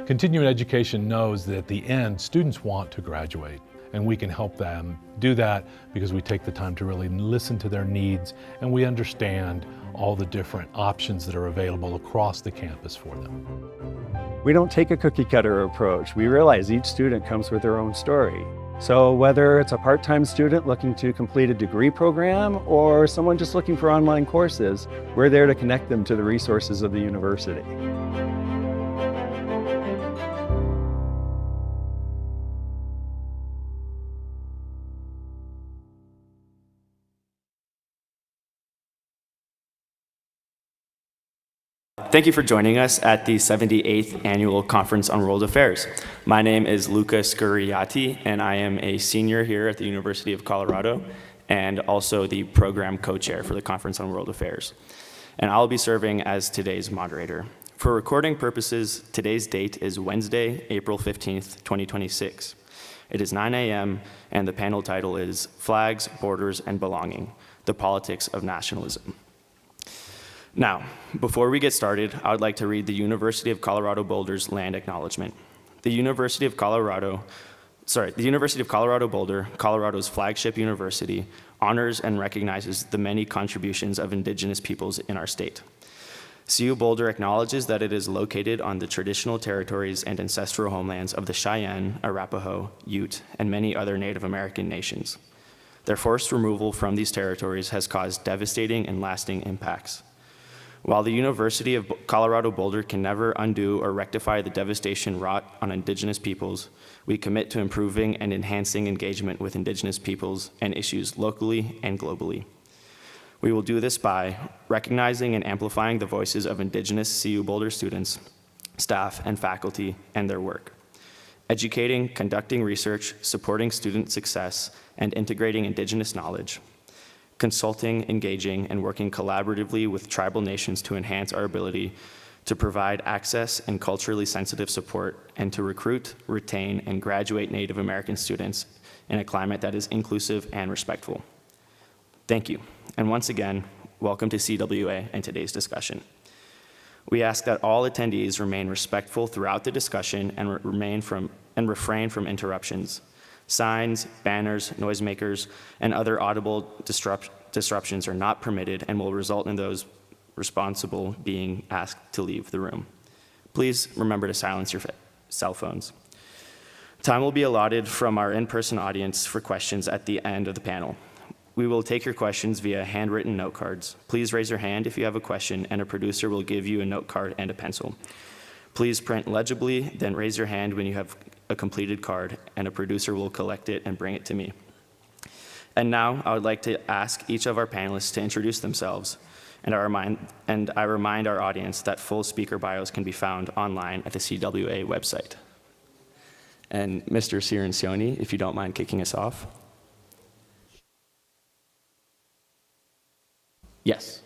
Continuing education knows that at the end, students want to graduate, and we can help them do that because we take the time to really listen to their needs and we understand all the different options that are available across the campus for them. We don't take a cookie cutter approach. We realize each student comes with their own story. So whether it's a part-time student looking to complete a degree program or someone just looking for online courses, we're there to connect them to the resources of the university. Thank you for joining us at the 78th Annual Conference on World Affairs. My name is Luca Scuriati, and I am a senior here at the University of Colorado and also the program co-chair for the Conference on World Affairs. And I'll be serving as today's moderator. For recording purposes, today's date is Wednesday, April 15th, 2026. It is 9 a.m., and the panel title is Flags, Borders, and Belonging: The Politics of Nationalism. Now, before we get started, I would like to read the University of Colorado Boulder's land acknowledgement. The University of Colorado Boulder, Colorado's flagship university, honors and recognizes the many contributions of Indigenous peoples in our state. CU Boulder acknowledges that it is located on the traditional territories and ancestral homelands of the Cheyenne, Arapaho, Ute, and many other Native American nations. Their forced removal from these territories has caused devastating and lasting impacts. While the University of Colorado Boulder can never undo or rectify the devastation wrought on Indigenous peoples, we commit to improving and enhancing engagement with Indigenous peoples and issues locally and globally. We will do this by recognizing and amplifying the voices of Indigenous CU Boulder students, staff, and faculty and their work, educating, conducting research, supporting student success, and integrating Indigenous knowledge, consulting, engaging, and working collaboratively with tribal nations to enhance our ability to provide access and culturally sensitive support, and to recruit, retain, and graduate Native American students in a climate that is inclusive and respectful. Thank you, and once again, welcome to CWA and today's discussion. We ask that all attendees remain respectful throughout the discussion and refrain from interruptions. Signs, banners, noisemakers, and other audible disruptions are not permitted and will result in those responsible being asked to leave the room. Please remember to silence your cell phones. Time will be allotted from our in-person audience for questions at the end of the panel. We will take your questions via handwritten note cards. Please raise your hand if you have a question, and a producer will give you a note card and a pencil. Please print legibly, then raise your hand when you have a completed card, and a producer will collect it and bring it to me. And now I would like to ask each of our panelists to introduce themselves, and I remind our audience that full speaker bios can be found online at the CWA website. And Mr. Cirincione, if you don't mind kicking us off. Yes.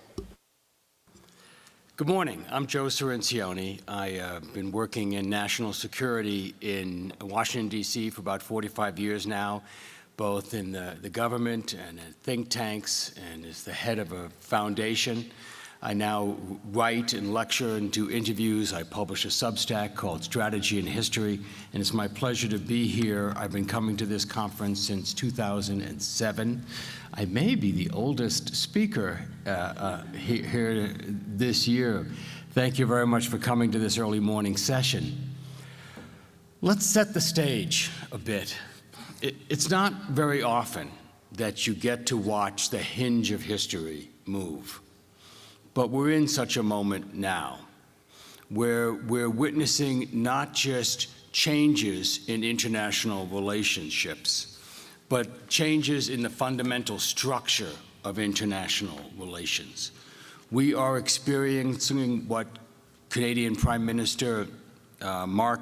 Good morning. I'm Joe Cirincione. I've been working in national security in Washington, D.C. for about 45 years now, both in the government and in think tanks, and as the head of a foundation. I now write and lecture and do interviews. I publish a Substack called Strategy and History, and it's my pleasure to be here. I've been coming to this conference since 2007. I may be the oldest speaker here this year. Thank you very much for coming to this early morning session. Let's set the stage a bit. It's not very often that you get to watch the hinge of history move. But we're in such a moment now where we're witnessing not just changes in international relationships, but changes in the fundamental structure of international relations. We are experiencing what Canadian Prime Minister Mark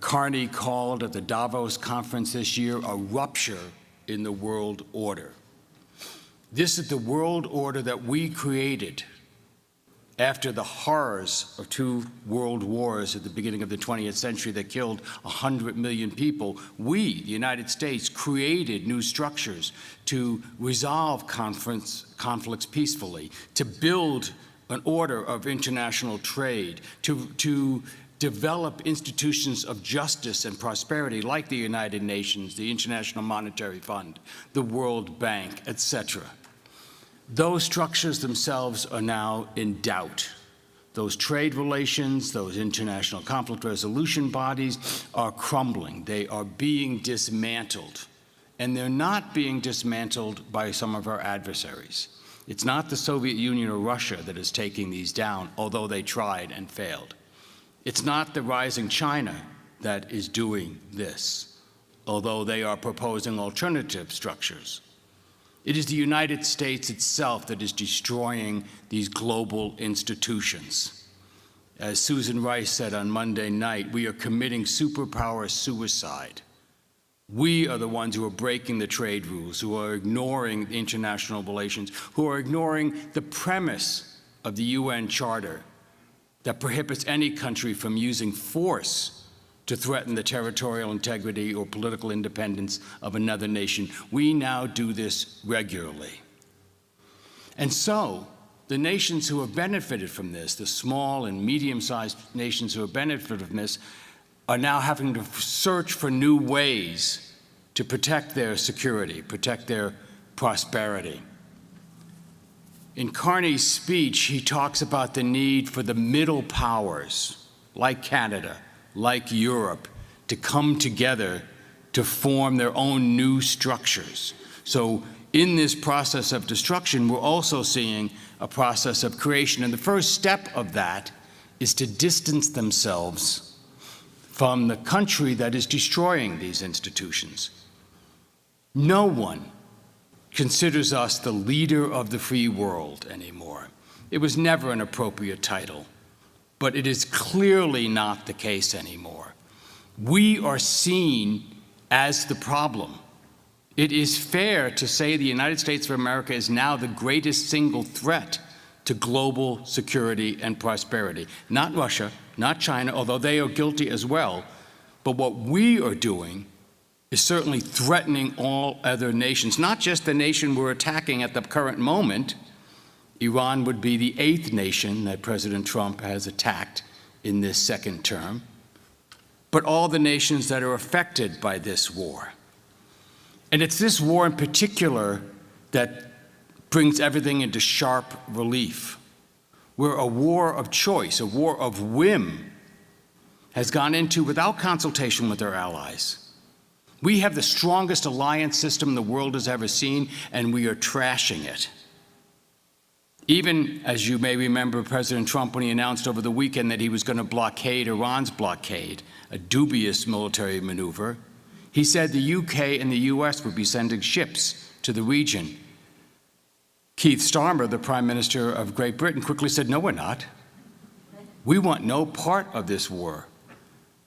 Carney called at the Davos conference this year a rupture in the world order. This is the world order that we created after the horrors of 2 world wars at the beginning of the 20th century that killed 100 million people. We, the United States, created new structures to resolve conflicts peacefully, to build an order of international trade, to develop institutions of justice and prosperity like the United Nations, the International Monetary Fund, the World Bank, etc. Those structures themselves are now in doubt. Those trade relations, those international conflict resolution bodies are crumbling. They are being dismantled. And they're not being dismantled by some of our adversaries. It's not the Soviet Union or Russia that is taking these down, although they tried and failed. It's not the rising China that is doing this, although they are proposing alternative structures. It is the United States itself that is destroying these global institutions. As Susan Rice said on Monday night, we are committing superpower suicide. We are the ones who are breaking the trade rules, who are ignoring international relations, who are ignoring the premise of the UN Charter that prohibits any country from using force to threaten the territorial integrity or political independence of another nation. We now do this regularly. And so, the nations who have benefited from this, the small and medium-sized nations who have benefited from this, are now having to search for new ways to protect their security, protect their prosperity. In Carney's speech, he talks about the need for the middle powers, like Canada, like Europe, to come together to form their own new structures. So in this process of destruction, we're also seeing a process of creation. And the first step of that is to distance themselves from the country that is destroying these institutions. No one considers us the leader of the free world anymore. It was never an appropriate title, but it is clearly not the case anymore. We are seen as the problem. It is fair to say the United States of America is now the greatest single threat to global security and prosperity. Not Russia, not China, although they are guilty as well, but what we are doing is certainly threatening all other nations, not just the nation we're attacking at the current moment. Iran would be the 8th nation that President Trump has attacked in this second term, but all the nations that are affected by this war. And it's this war in particular that brings everything into sharp relief, where a war of choice, a war of whim, has gone into without consultation with our allies. We have the strongest alliance system the world has ever seen, and we are trashing it. Even, as you may remember, President Trump, when he announced over the weekend that he was going to blockade Iran's blockade, a dubious military maneuver, he said the UK and the US would be sending ships to the region. Keith Starmer, the Prime Minister of Great Britain, quickly said, "No, we're not. We want no part of this war."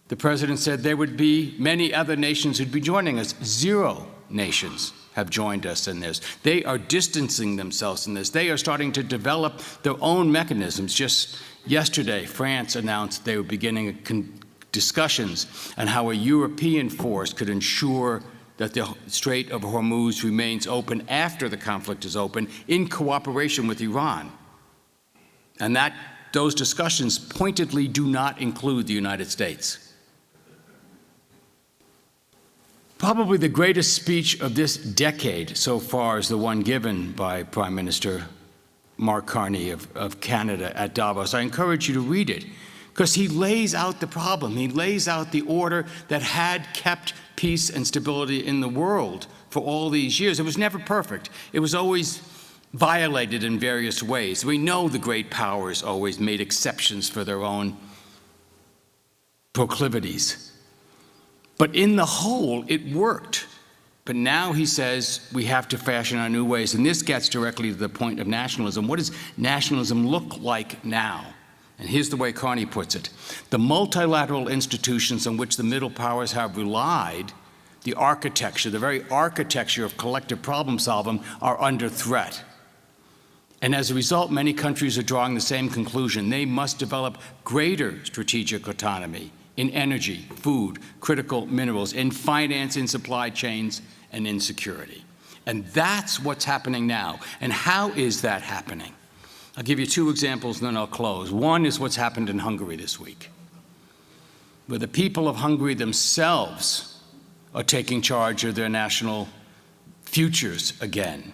The President said there would be many other nations who'd be joining us. 0 nations have joined us in this. They are distancing themselves in this. They are starting to develop their own mechanisms. Just yesterday, France announced they were beginning discussions on how a European force could ensure that the Strait of Hormuz remains open after the conflict is open, in cooperation with Iran. And those discussions pointedly do not include the United States. Probably the greatest speech of this decade so far is the one given by Prime Minister Mark Carney of Canada at Davos. I encourage you to read it, because he lays out the problem. He lays out the order that had kept peace and stability in the world for all these years. It was never perfect. It was always violated in various ways. We know the great powers always made exceptions for their own proclivities. But in the whole, it worked. But now he says we have to fashion our new ways. And this gets directly to the point of nationalism. What does nationalism look like now? And here's the way Carney puts it. The multilateral institutions on which the middle powers have relied, the architecture, the very architecture of collective problem solving, are under threat. And as a result, many countries are drawing the same conclusion. They must develop greater strategic autonomy in energy, food, critical minerals, in finance, in supply chains, and in security. And that's what's happening now. And how is that happening? I'll give you 2 examples and then I'll close. One is what's happened in Hungary this week. where the people of Hungary themselves are taking charge of their national futures again.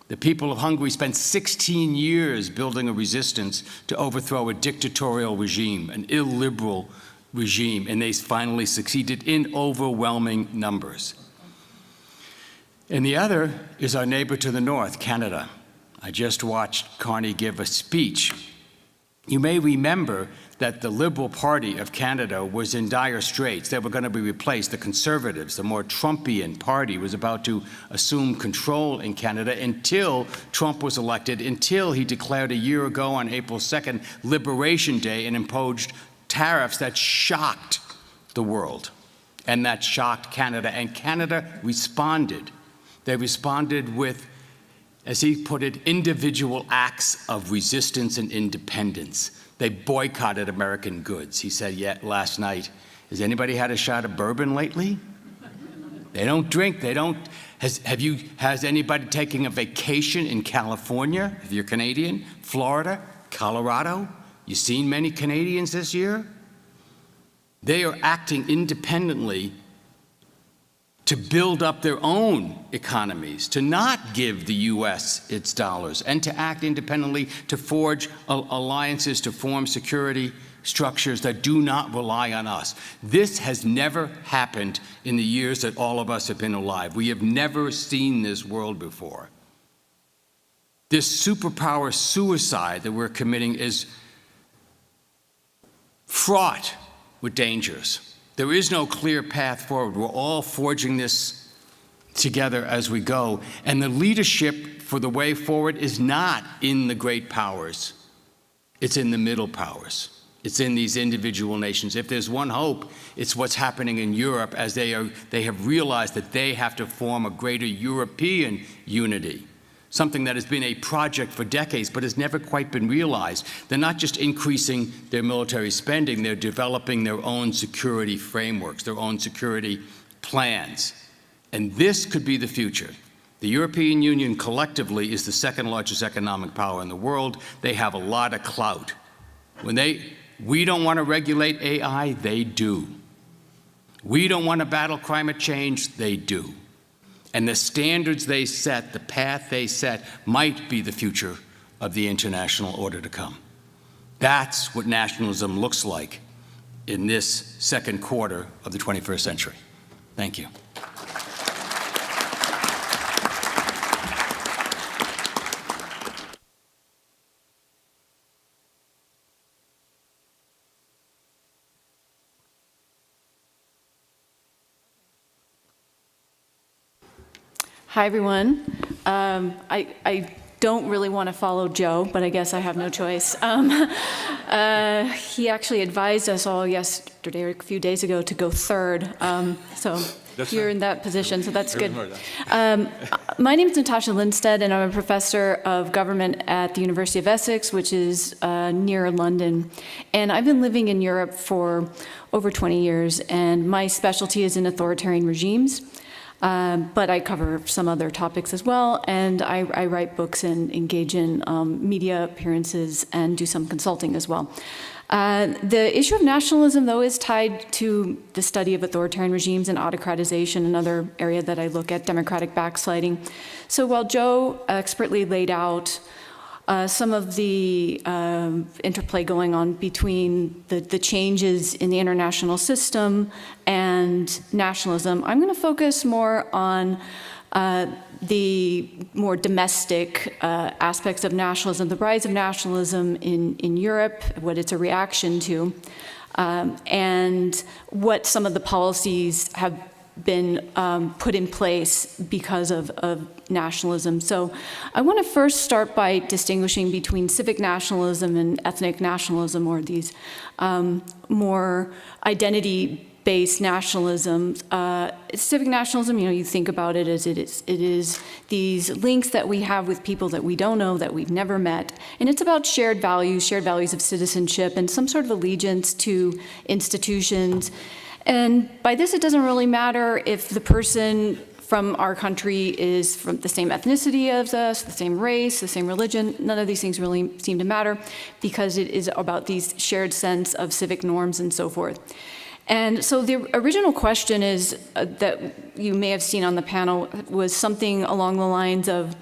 The people of Hungary spent 16 years building a resistance to overthrow a dictatorial regime, an illiberal regime, and they finally succeeded in overwhelming numbers. And the other is our neighbor to the north, Canada. I just watched Carney give a speech. You may remember that the Liberal Party of Canada was in dire straits. They were going to be replaced. The Conservatives, the more Trumpian party, was about to assume control in Canada until Trump was elected, until he declared a year ago on April 2nd, Liberation Day, and imposed tariffs that shocked the world and that shocked Canada. And Canada responded. They responded with, as he put it, individual acts of resistance and independence. They boycotted American goods. He said yet last night, has anybody had a shot of bourbon lately? They don't drink, they don't. Has anybody taken a vacation in California, if you're Canadian, Florida, Colorado? You seen many Canadians this year? They are acting independently to build up their own economies, to not give the U.S. its dollars, and to act independently, to forge alliances, to form security structures that do not rely on us. This has never happened in the years that all of us have been alive. We have never seen this world before. This superpower suicide that we're committing is fraught with dangers. There is no clear path forward. We're all forging this together as we go. And the leadership for the way forward is not in the great powers. It's in the middle powers. It's in these individual nations. If there's one hope, it's what's happening in Europe as they have realized that they have to form a greater European unity. Something that has been a project for decades, but has never quite been realized. They're not just increasing their military spending, they're developing their own security frameworks, their own security plans. And this could be the future. The European Union collectively is the second largest economic power in the world. They have a lot of clout. We don't want to regulate AI, they do. We don't want to battle climate change, they do. And the standards they set, the path they set, might be the future of the international order to come. That's what nationalism looks like in this second quarter of the 21st century. Thank you. Hi, everyone. I don't really want to follow Joe, but I guess I have no choice. He actually advised us all yesterday or a few days ago to go third. So you're in that position, so that's good. My name is Natasha Lindstedt, and I'm a professor of government at the University of Essex, which is near London. And I've been living in Europe for over 20 years, and my specialty is in authoritarian regimes. But I cover some other topics as well, and I write books and engage in media appearances and do some consulting as well. The issue of nationalism, though, is tied to the study of authoritarian regimes and autocratization, another area that I look at, democratic backsliding. So while Joe expertly laid out some of the interplay going on between the changes in the international system and nationalism, I'm going to focus more on the more domestic aspects of nationalism, the rise of nationalism in Europe, what it's a reaction to, and what some of the policies have been put in place because of nationalism. So I want to first start by distinguishing between civic nationalism and ethnic nationalism, or these more identity-based nationalism. Civic nationalism, you think about it as it is these links that we have with people that we don't know, that we've never met. And it's about shared values of citizenship and some sort of allegiance to institutions. And by this, it doesn't really matter if the person from our country is from the same ethnicity as us, the same race, the same religion. None of these things really seem to matter because it is about these shared sense of civic norms and so forth. And so the original question is that you may have seen on the panel was something along the lines of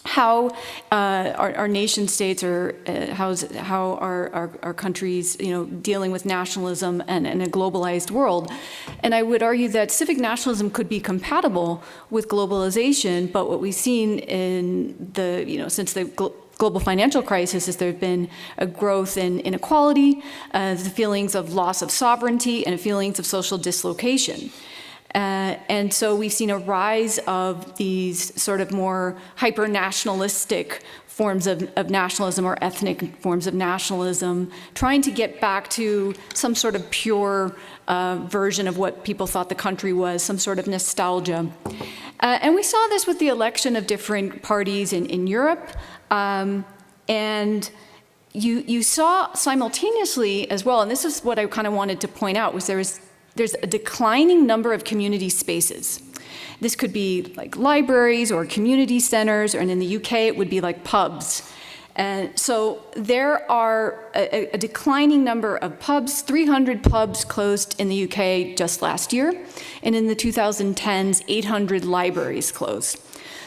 how our nation states or how our countries, dealing with nationalism and a globalized world. And I would argue that civic nationalism could be compatible with globalization, but what we've seen in since the global financial crisis is there have been a growth in inequality, the feelings of loss of sovereignty, and feelings of social dislocation. And so we've seen a rise of these sort of more hyper-nationalistic forms of nationalism or ethnic forms of nationalism, trying to get back to some sort of pure version of what people thought the country was, some sort of nostalgia. And we saw this with the election of different parties in Europe. And you saw simultaneously as well, and this is what I kind of wanted to point out, was there's a declining number of community spaces. This could be like libraries or community centers, and in the UK it would be like pubs. And so there are a declining number of pubs. 300 pubs closed in the UK just last year, and in the 2010s, 800 libraries closed.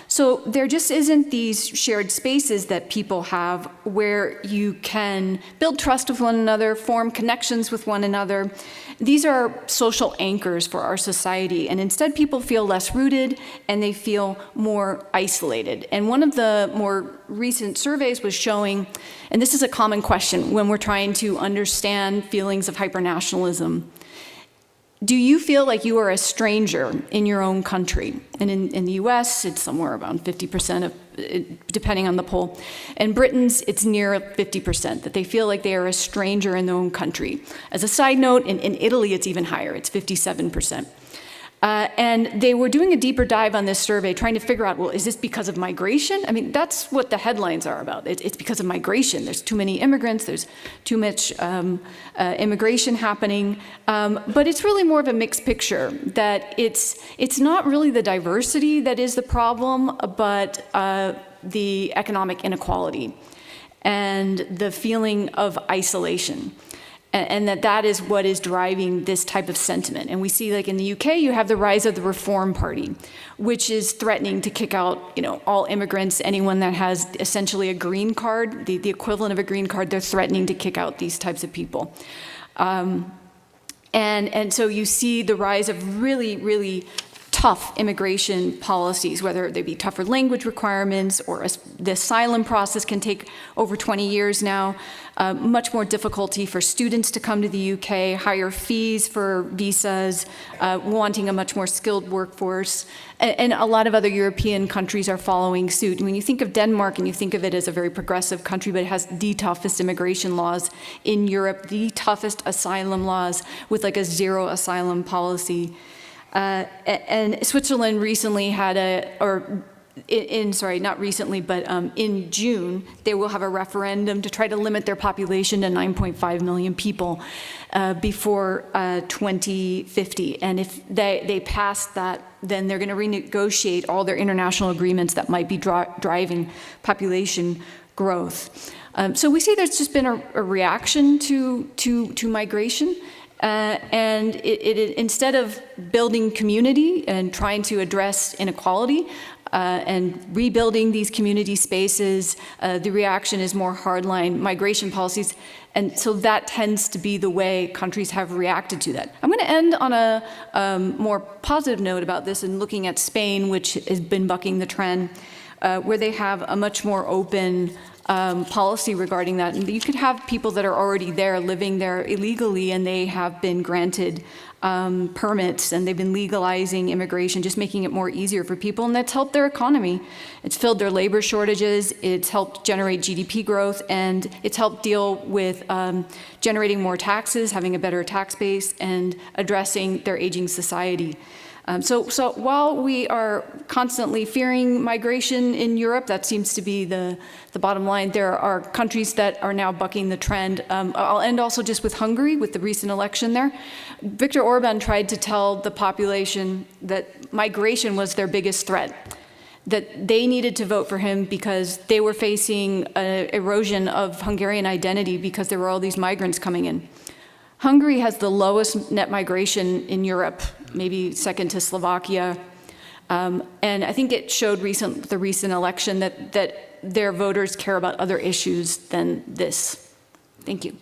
So there just isn't these shared spaces that people have where you can build trust with one another, form connections with one another. These are social anchors for our society, and instead people feel less rooted and they feel more isolated. And one of the more recent surveys was showing, and this is a common question when we're trying to understand feelings of hypernationalism, do you feel like you are a stranger in your own country? And in the US, it's somewhere around 50%, depending on the poll. In Britain's, it's near 50%, that they feel like they are a stranger in their own country. As a side note, in Italy, it's even higher, it's 57%. And they were doing a deeper dive on this survey, trying to figure out, well, is this because of migration? I mean, that's what the headlines are about. It's because of migration. There's too many immigrants. There's too much immigration happening. But it's really more of a mixed picture, that it's not really the diversity that is the problem, but the economic inequality and the feeling of isolation. And that is what is driving this type of sentiment. And we see, like in the UK, you have the rise of the Reform Party, which is threatening to kick out, all immigrants, anyone that has essentially a green card, the equivalent of a green card. They're threatening to kick out these types of people. And so you see the rise of really, really tough immigration policies, whether they be tougher language requirements or the asylum process can take over 20 years now. Much more difficulty for students to come to the UK, higher fees for visas, wanting a much more skilled workforce. And a lot of other European countries are following suit. When you think of Denmark and you think of it as a very progressive country, but it has the toughest immigration laws in Europe, the toughest asylum laws with like a zero asylum policy. And Switzerland recently had not recently, but in June, they will have a referendum to try to limit their population to 9.5 million people before 2050. And if they pass that, then they're going to renegotiate all their international agreements that might be driving population growth. So we see there's just been a reaction to migration. And instead of building community and trying to address inequality and rebuilding these community spaces, the reaction is more hardline migration policies. And so that tends to be the way countries have reacted to that. I'm going to end on a more positive note about this and looking at Spain, which has been bucking the trend, where they have a much more open policy regarding that. And you could have people that are already there, living there illegally, and they have been granted permits, and they've been legalizing immigration, just making it more easier for people, and that's helped their economy. It's filled their labor shortages, it's helped generate GDP growth, and it's helped deal with generating more taxes, having a better tax base, and addressing their aging society. So while we are constantly fearing migration in Europe, that seems to be the bottom line, there are countries that are now bucking the trend. I'll end also just with Hungary, with the recent election there. Viktor Orban tried to tell the population that migration was their biggest threat, that they needed to vote for him because they were facing an erosion of Hungarian identity because there were all these migrants coming in. Hungary has the lowest net migration in Europe, maybe second to Slovakia. And I think it showed the recent election that their voters care about other issues than this. Thank you.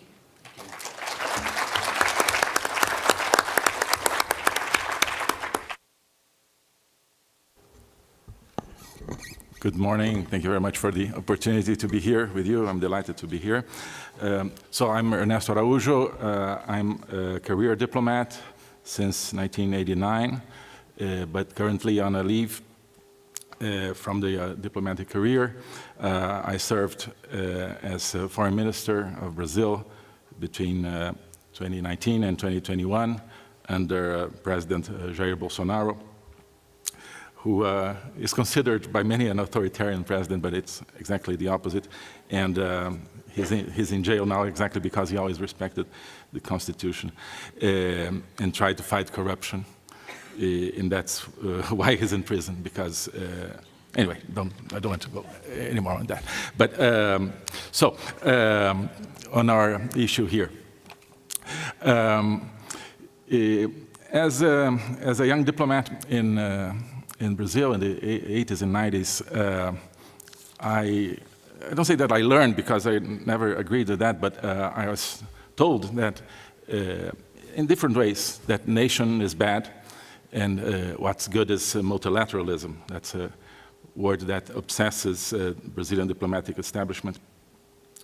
Good morning. Thank you very much for the opportunity to be here with you. I'm delighted to be here. So I'm Ernesto Araújo. I'm a career diplomat since 1989, but currently on a leave from the diplomatic career. I served as a foreign minister of Brazil between 2019 and 2021 under President Jair Bolsonaro, who is considered by many an authoritarian president, but it's exactly the opposite. And he's in jail now exactly because he always respected the Constitution and tried to fight corruption. And that's why he's in prison, because, anyway, I don't want to go anymore on that. But on our issue here. As a young diplomat in Brazil in the 80s and 90s, I don't say that I learned, because I never agreed to that, but I was told that in different ways that nation is bad and what's good is multilateralism. That's a word that obsesses Brazilian diplomatic establishment.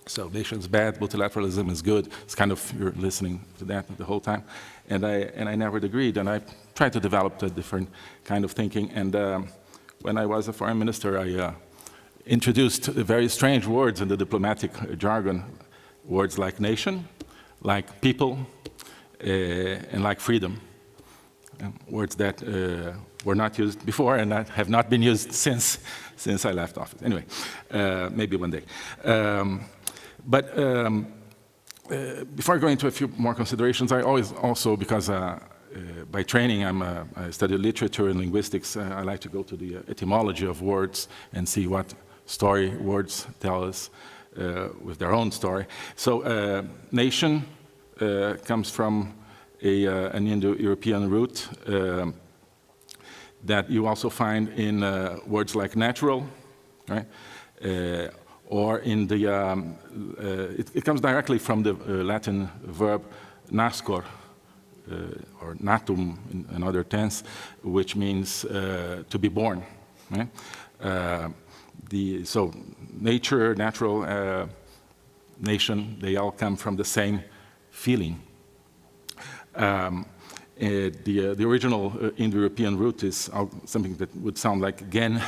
So nation's bad, multilateralism is good. It's kind of, you're listening to that the whole time. And I never agreed, and I tried to develop a different kind of thinking. And when I was a foreign minister, I introduced very strange words in the diplomatic jargon, words like nation, like people, and like freedom. Words that were not used before and that have not been used since I left office. Anyway, maybe one day. But before I go into a few more considerations, I always also, because by training I study literature and linguistics, I like to go to the etymology of words and see what story words tell us with their own story. So nation comes from an Indo-European root that you also find in words like natural, right? Or in the, it comes directly from the Latin verb nascor, or natum in another tense, which means to be born. Right? So nature, natural, nation, they all come from the same feeling. The original Indo-European root is something that would sound like gen,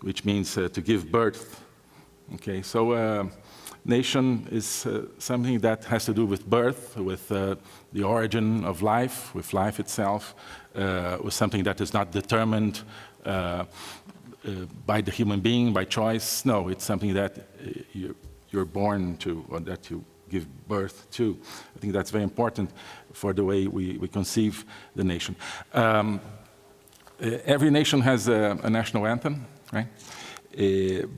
which means to give birth. Okay, so nation is something that has to do with birth, with the origin of life, with life itself, with something that is not determined by the human being, by choice. No, it's something that you're born to, or that you give birth to. I think that's very important for the way we conceive the nation. Every nation has a national anthem, right?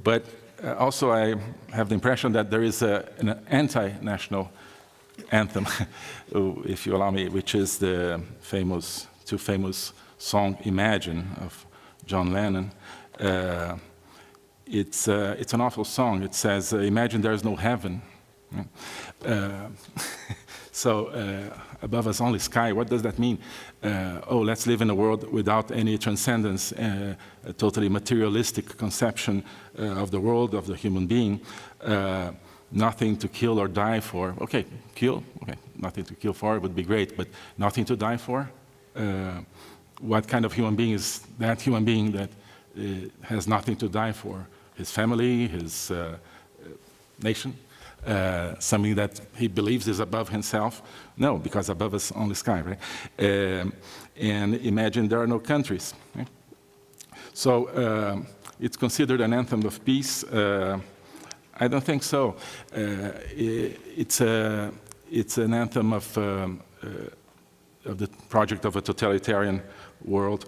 But also I have the impression that there is an anti-national anthem, if you allow me, which is the too famous song Imagine of John Lennon. It's an awful song. It says, imagine there is no heaven. So above us only sky, what does that mean? Oh, let's live in a world without any transcendence, a totally materialistic conception of the world, of the human being, nothing to kill or die for. Okay, kill, okay, nothing to kill for would be great, but nothing to die for? What kind of human being is that human being that has nothing to die for? His family, his nation? Something that he believes is above himself? No, because above us only sky, right? And imagine there are no countries. Right? So it's considered an anthem of peace. I don't think so. It's an anthem of the project of a totalitarian world.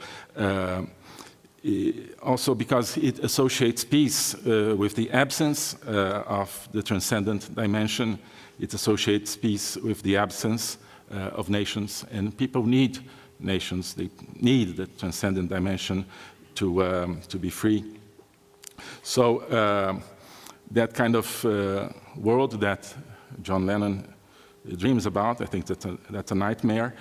also because it associates peace with the absence of the transcendent dimension. It associates peace with the absence of nations, and people need nations. They need the transcendent dimension to be free. So that kind of world that John Lennon dreams about, I think that's a nightmare.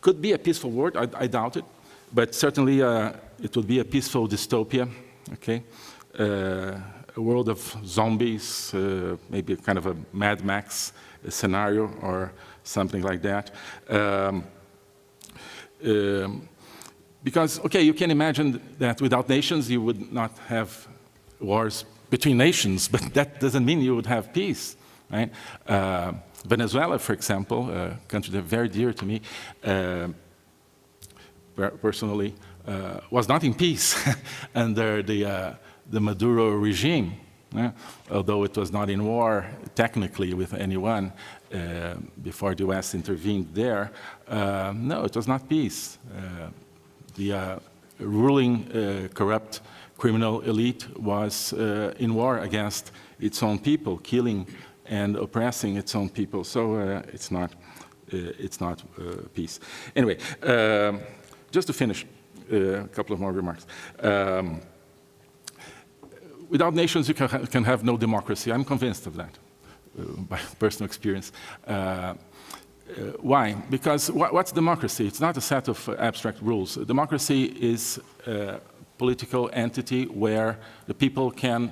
Could be a peaceful world, I doubt it, but certainly it would be a peaceful dystopia, okay? A world of zombies, maybe kind of a Mad Max scenario or something like that. Because, okay, you can imagine that without nations you would not have wars between nations, but that doesn't mean you would have peace, right? Venezuela, for example, a country that's very dear to me, personally, was not in peace under the Maduro regime, although it was not in war technically with anyone before the US intervened there. No, it was not peace. The ruling corrupt criminal elite was in war against its own people, killing and oppressing its own people. So it's not peace. Anyway, just to finish, a couple of more remarks. Without nations, you can have no democracy. I'm convinced of that by personal experience. Why? Because what's democracy? It's not a set of abstract rules. Democracy is a political entity where the people can,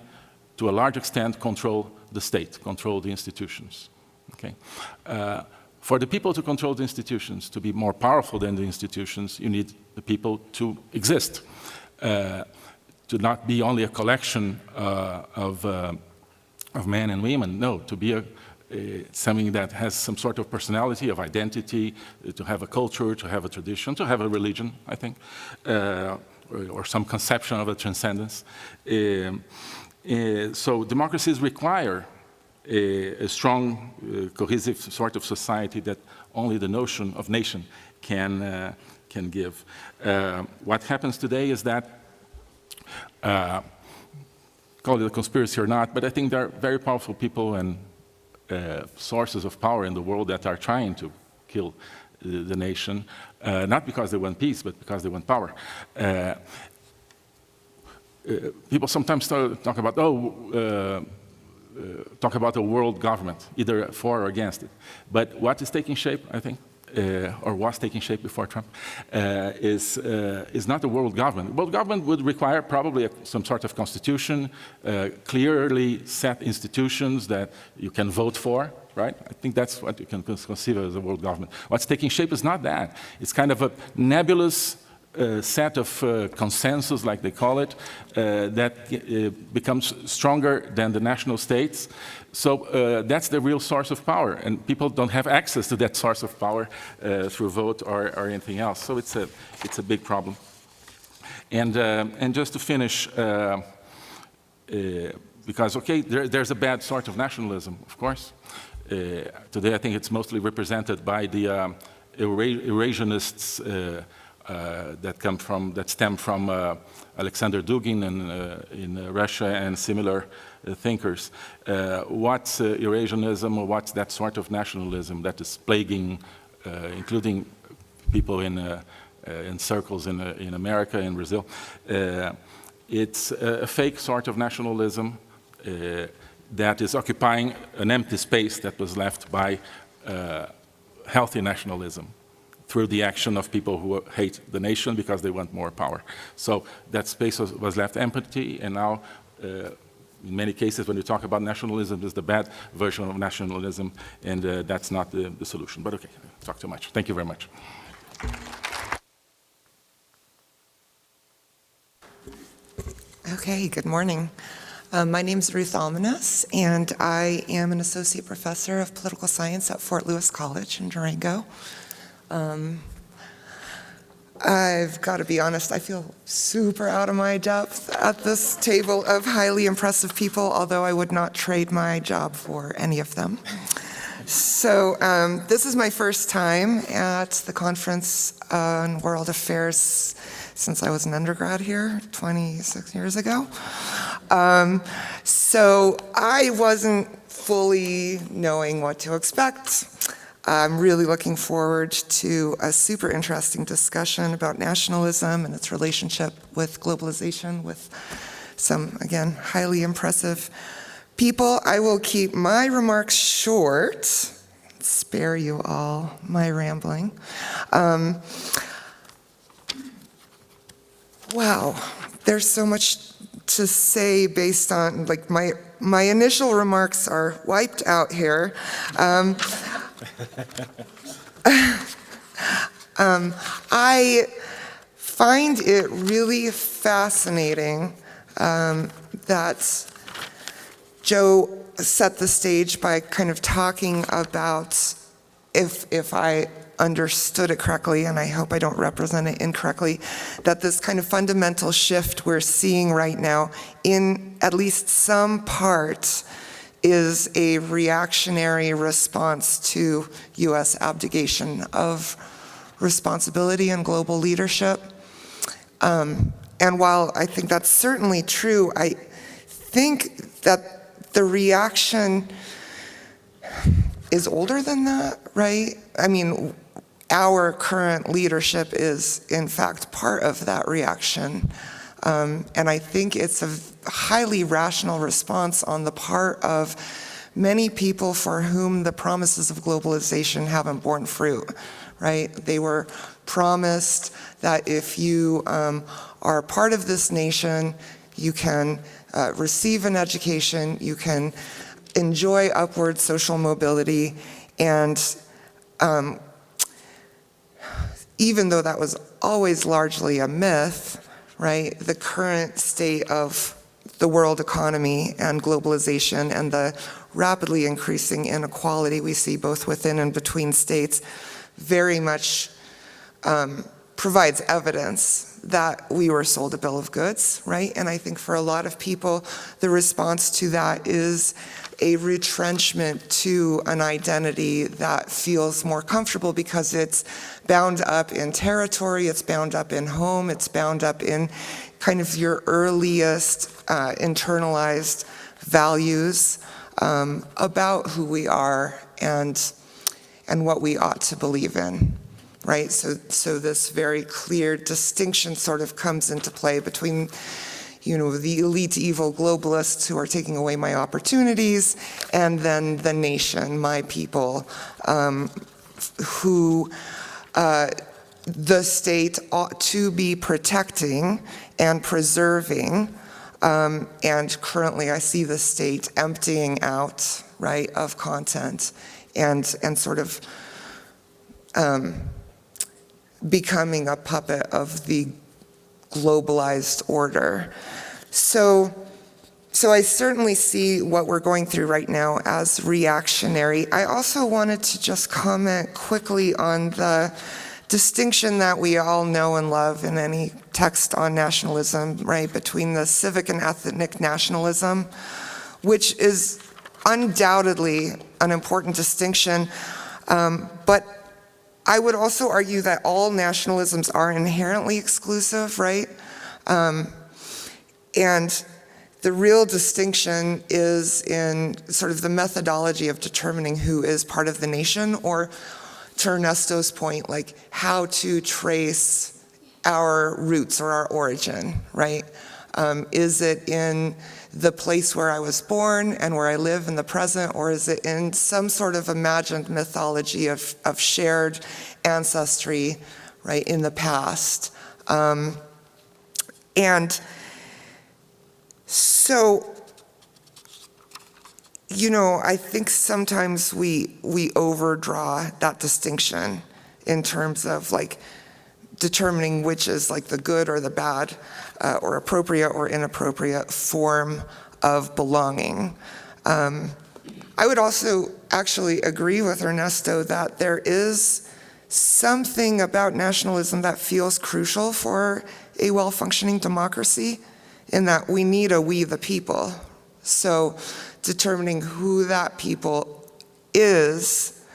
to a large extent, control the state, control the institutions. Okay? For the people to control the institutions, to be more powerful than the institutions, you need the people to exist, to not be only a collection of men and women. No, to be something that has some sort of personality, of identity, to have a culture, to have a tradition, to have a religion, I think, or some conception of a transcendence. So democracies require a strong, cohesive sort of society that only the notion of nation can give. What happens today is that, call it a conspiracy or not, but I think there are very powerful people and sources of power in the world that are trying to kill the nation, not because they want peace, but because they want power. People sometimes talk about, talk about a world government, either for or against it. But what is taking shape, I think, or was taking shape before Trump, is not a world government. World government would require probably some sort of constitution, clearly set institutions that you can vote for, right? I think that's what you can conceive as a world government. What's taking shape is not that. It's kind of a nebulous set of consensus, like they call it, that becomes stronger than the national states. So that's the real source of power, and people don't have access to that source of power through vote or anything else. So it's a big problem. And just to finish, because okay, there's a bad sort of nationalism, of course. Today, I think it's mostly represented by the Eurasianists. That stem from Alexander Dugin in Russia and similar thinkers. What's Eurasianism, or what's that sort of nationalism that is plaguing, including people in circles in America and Brazil? It's a fake sort of nationalism that is occupying an empty space that was left by healthy nationalism, through the action of people who hate the nation because they want more power. So that space was left empty, and now, in many cases, when you talk about nationalism, it's the bad version of nationalism, and that's not the solution. But okay, I talked too much. Thank you very much. Okay, good morning. My name is Ruth Almanas, and I am an associate professor of political science at Fort Lewis College in Durango. I've got to be honest, I feel super out of my depth at this table of highly impressive people, although I would not trade my job for any of them. So this is my first time at the Conference on World Affairs since I was an undergrad here 26 years ago. So I wasn't fully knowing what to expect. I'm really looking forward to a super interesting discussion about nationalism and its relationship with globalization with some, again, highly impressive people. I will keep my remarks short, spare you all my rambling. Wow, there's so much to say based on, like, my initial remarks are wiped out here. I find it really fascinating that Joe set the stage by kind of talking about, if I understood it correctly, and I hope I don't represent it incorrectly, that this kind of fundamental shift we're seeing right now, in at least some part, is a reactionary response to US abdication of responsibility and global leadership. And while I think that's certainly true, I think that the reaction is older than that, right? I mean, our current leadership is, in fact, part of that reaction. And I think it's a highly rational response on the part of many people for whom the promises of globalization haven't borne fruit, right? They were promised that if you are part of this nation, you can receive an education, you can enjoy upward social mobility, and even though that was always largely a myth, right, the current state of the world economy and globalization and the rapidly increasing inequality we see both within and between states very much provides evidence that we were sold a bill of goods, right? And I think for a lot of people, the response to that is a retrenchment to an identity that feels more comfortable because it's bound up in territory, it's bound up in home, it's bound up in kind of your earliest internalized values about who we are and what we ought to believe in, right? So this very clear distinction sort of comes into play between, you know, the elite evil globalists who are taking away my opportunities, and then the nation, my people, who the state ought to be protecting and preserving. And currently I see the state emptying out, right, of content and sort of becoming a puppet of the globalized order. So I certainly see what we're going through right now as reactionary. I also wanted to just comment quickly on the distinction that we all know and love in any text on nationalism, right, between the civic and ethnic nationalism, which is undoubtedly an important distinction, but I would also argue that all nationalisms are inherently exclusive, right? And the real distinction is in sort of the methodology of determining who is part of the nation, or to Ernesto's point, like how to trace our roots or our origin, right? Is it in the place where I was born and where I live in the present, or is it in some sort of imagined mythology of shared ancestry, right, in the past? And so, you know, I think sometimes we overdraw that distinction in terms of like determining which is like the good or the bad or appropriate or inappropriate form of belonging. I would also actually agree with Ernesto that there is something about nationalism that feels crucial for a well-functioning democracy, in that we need a we the people. So determining who that people is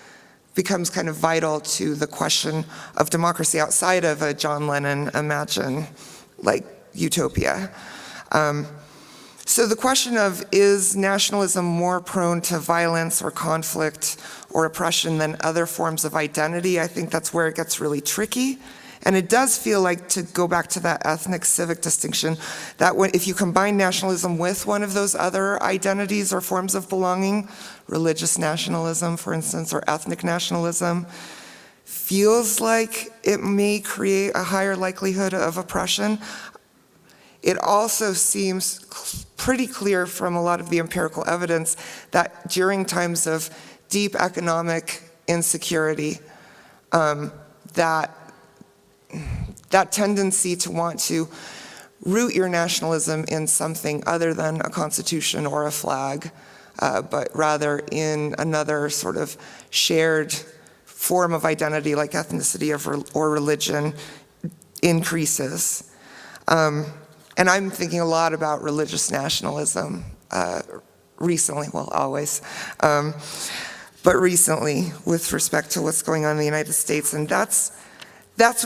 becomes kind of vital to the question of democracy outside of a John Lennon imagine, like, utopia. So the question of, is nationalism more prone to violence or conflict or oppression than other forms of identity? I think that's where it gets really tricky. And it does feel like, to go back to that ethnic civic distinction, that if you combine nationalism with one of those other identities or forms of belonging, religious nationalism, for instance, or ethnic nationalism, feels like it may create a higher likelihood of oppression. It also seems pretty clear from a lot of the empirical evidence that during times of deep economic insecurity, that tendency to want to root your nationalism in something other than a constitution or a flag, but rather in another sort of shared form of identity like ethnicity or religion increases. And I'm thinking a lot about religious nationalism recently, well, always, but recently with respect to what's going on in the United States. And that's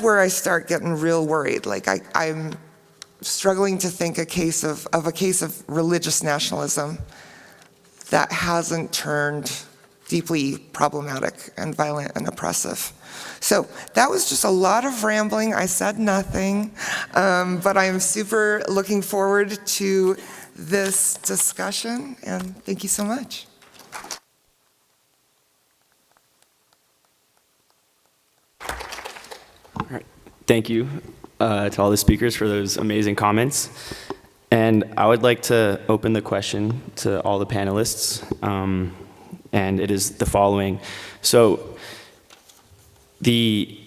where I start getting real worried. Like, I'm struggling to think of a case of religious nationalism that hasn't turned deeply problematic and violent and oppressive. So that was just a lot of rambling. I said nothing, but I am super looking forward to this discussion, and thank you so much. All right. Thank you to all the speakers for those amazing comments. And I would like to open the question to all the panelists, and it is the following. So, the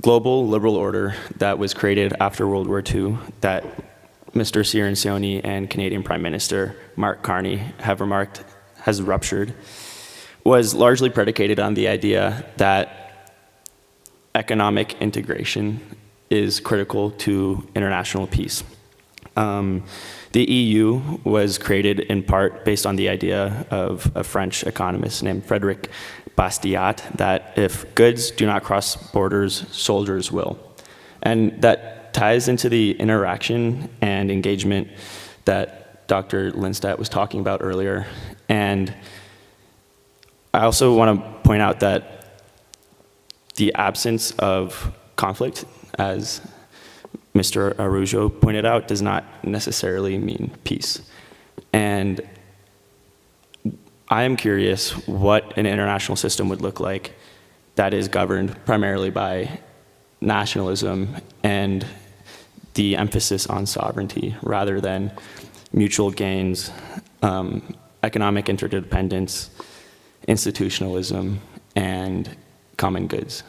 global liberal order that was created after World War II, that Mr. Cirincione and Canadian Prime Minister Mark Carney have remarked has ruptured, was largely predicated on the idea that economic integration is critical to international peace. The EU was created in part based on the idea of a French economist named Frédéric Bastiat, that if goods do not cross borders, soldiers will. And that ties into the interaction and engagement that Dr. Lindstedt was talking about earlier. And I also want to point out that the absence of conflict, as Mr. Araujo pointed out, does not necessarily mean peace. And I am curious what an international system would look like that is governed primarily by nationalism and the emphasis on sovereignty rather than mutual gains, economic interdependence, institutionalism, and common goods.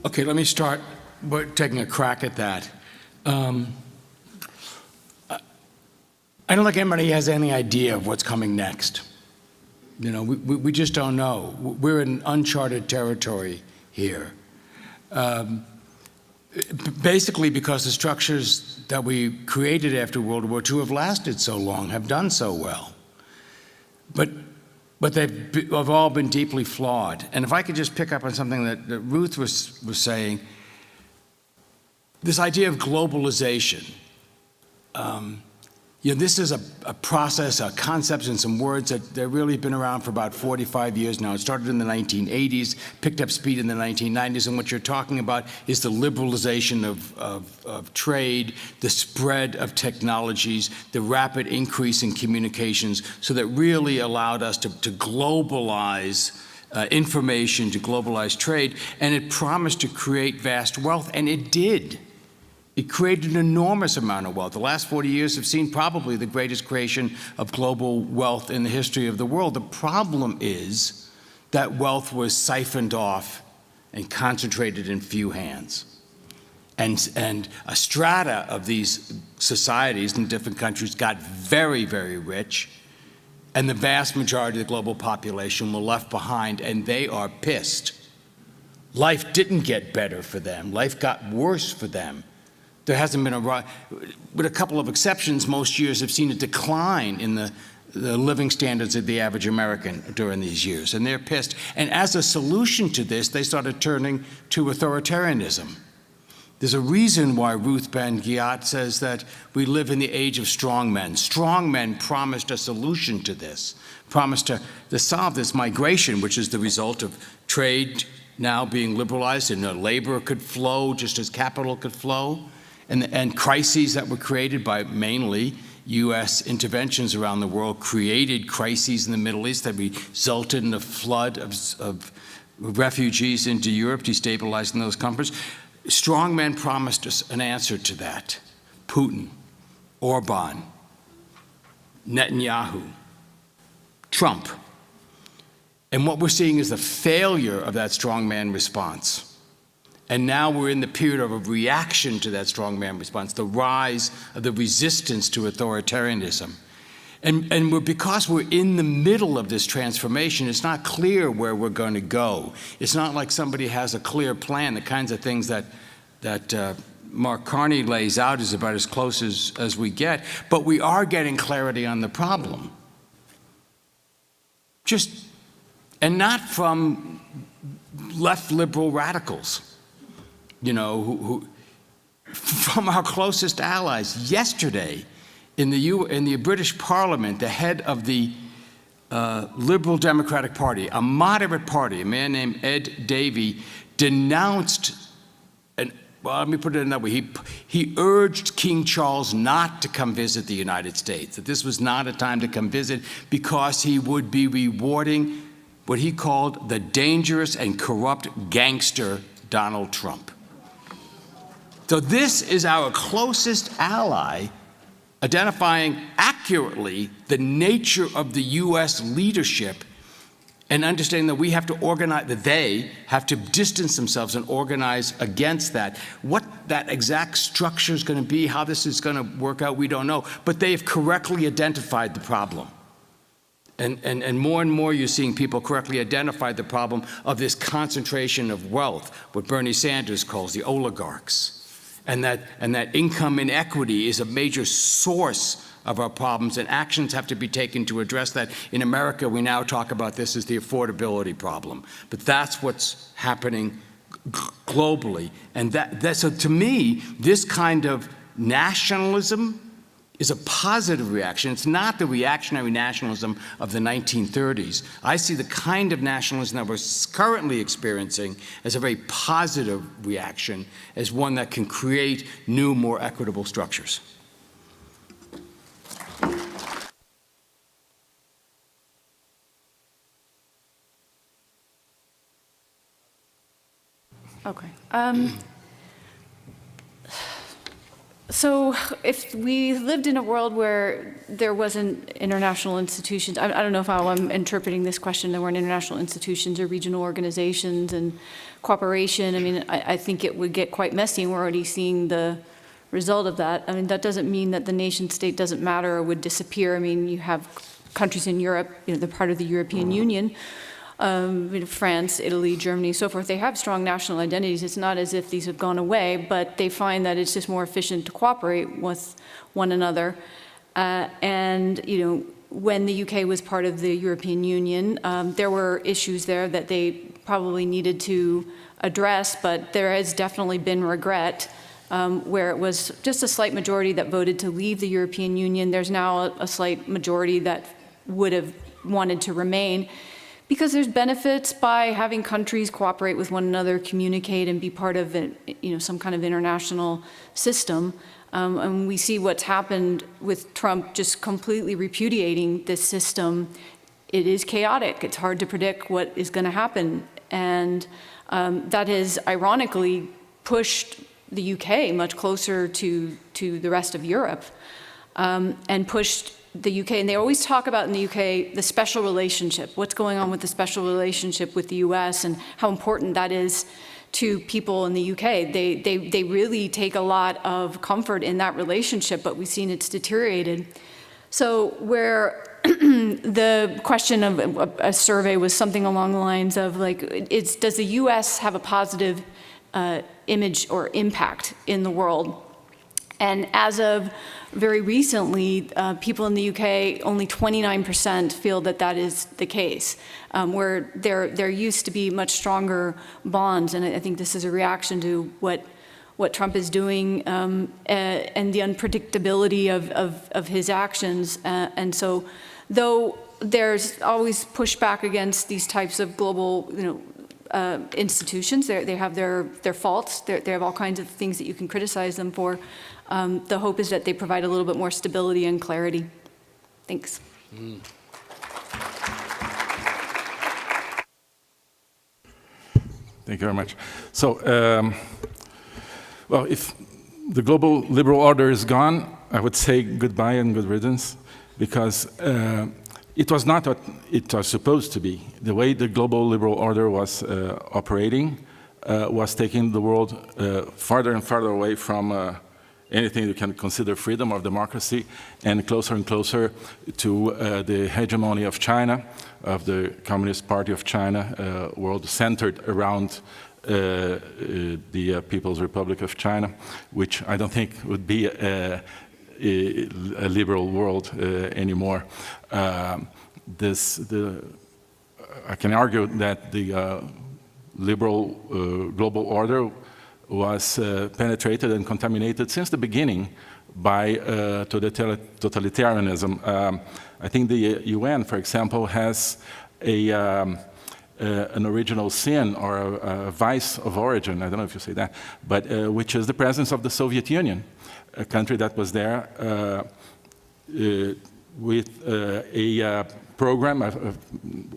Okay, let me start by taking a crack at that. I don't think anybody has any idea of what's coming next. You know, we just don't know. We're in uncharted territory here. Basically because the structures that we created after World War II have lasted so long, have done so well. But they've all been deeply flawed. And if I could just pick up on something that Ruth was saying, this idea of globalization. You know, this is a process, a concept, and some words that they've really been around for about 45 years now. It started in the 1980s, picked up speed in the 1990s, and what you're talking about is the liberalization of trade, the spread of technologies, the rapid increase in communications, so that really allowed us to globalize information, to globalize trade, and it promised to create vast wealth, and it did. It created an enormous amount of wealth. The last 40 years have seen probably the greatest creation of global wealth in the history of the world. The problem is that wealth was siphoned off and concentrated in few hands. And a strata of these societies in different countries got very, very rich, and the vast majority of the global population were left behind, and they are pissed. Life didn't get better for them. Life got worse for them. There hasn't been with a couple of exceptions, most years have seen a decline in the living standards of the average American during these years, and they're pissed. And as a solution to this, they started turning to authoritarianism. There's a reason why Ruth Ben-Ghiat says that we live in the age of strong men. Strong men promised a solution to this, promised to solve this migration, which is the result of trade now being liberalized, and labor could flow just as capital could flow, and crises that were created by mainly U.S. interventions around the world created crises in the Middle East that resulted in a flood of refugees into Europe, destabilizing those countries. Strong men promised us an answer to that. Putin, Orban, Netanyahu, Trump. And what we're seeing is the failure of that strongman response. And now we're in the period of a reaction to that strongman response, the rise of the resistance to authoritarianism. And because we're in the middle of this transformation, it's not clear where we're going to go. It's not like somebody has a clear plan. The kinds of things that Mark Carney lays out is about as close as we get. But we are getting clarity on the problem. And not from left liberal radicals, who from our closest allies. Yesterday, in the British Parliament, the head of the Liberal Democratic Party, a moderate party, a man named Ed Davey, denounced, let me put it another way, he urged King Charles not to come visit the United States, that this was not a time to come visit because he would be rewarding what he called the dangerous and corrupt gangster Donald Trump. So this is our closest ally, identifying accurately the nature of the U.S. leadership and understanding that we have to organize, that they have to distance themselves and organize against that. What that exact structure is going to be, how this is going to work out, we don't know. But they have correctly identified the problem. And more you're seeing people correctly identify the problem of this concentration of wealth, what Bernie Sanders calls the oligarchs. And that income inequity is a major source of our problems, and actions have to be taken to address that. In America, we now talk about this as the affordability problem, but that's what's happening globally. And so to me, this kind of nationalism is a positive reaction. It's not the reactionary nationalism of the 1930s. I see the kind of nationalism that we're currently experiencing as a very positive reaction, as one that can create new, more equitable structures. Okay. So if we lived in a world where there wasn't international institutions, I don't know how I'm interpreting this question, there weren't international institutions or regional organizations and cooperation. I mean, I think it would get quite messy, and we're already seeing the result of that. I mean, that doesn't mean that the nation state doesn't matter or would disappear. I mean, you have countries in Europe, they're part of the European Union, France, Italy, Germany, so forth. They have strong national identities. It's not as if these have gone away, but they find that it's just more efficient to cooperate with one another. When the UK was part of the European Union, there were issues there that they probably needed to address, but there has definitely been regret where it was just a slight majority that voted to leave the European Union. There's now a slight majority that would have wanted to remain, because there's benefits by having countries cooperate with one another, communicate, and be part of some kind of international system. And we see what's happened with Trump just completely repudiating this system. It is chaotic. It's hard to predict what is going to happen. And that has ironically pushed the UK much closer to the rest of Europe, and pushed the UK, and they always talk about in the UK the special relationship, what's going on with the special relationship with the US and how important that is to people in the UK. They really take a lot of comfort in that relationship, but we've seen it's deteriorated. So where the question of a survey was something along the lines of does the US have a positive image or impact in the world? And as of very recently, people in the UK, only 29% feel that that is the case, where there used to be much stronger bonds. And I think this is a reaction to what Trump is doing and the unpredictability of his actions. And so, though there's always pushback against these types of global, institutions, they have their faults. They have all kinds of things that you can criticize them for. The hope is that they provide a little bit more stability and clarity. Thanks. Thank you very much. So, well, if the global liberal order is gone, I would say goodbye and good riddance, because it was not what it was supposed to be. The way the global liberal order was operating was taking the world farther and farther away from anything you can consider freedom or democracy, and closer to the hegemony of China, of the Communist Party of China, world centered around the People's Republic of China, which I don't think would be a liberal world anymore. I can argue that the liberal global order was penetrated and contaminated since the beginning by totalitarianism. I think the UN, for example, has an original sin or a vice of origin, I don't know if you say that, but which is the presence of the Soviet Union, a country that was there with a program,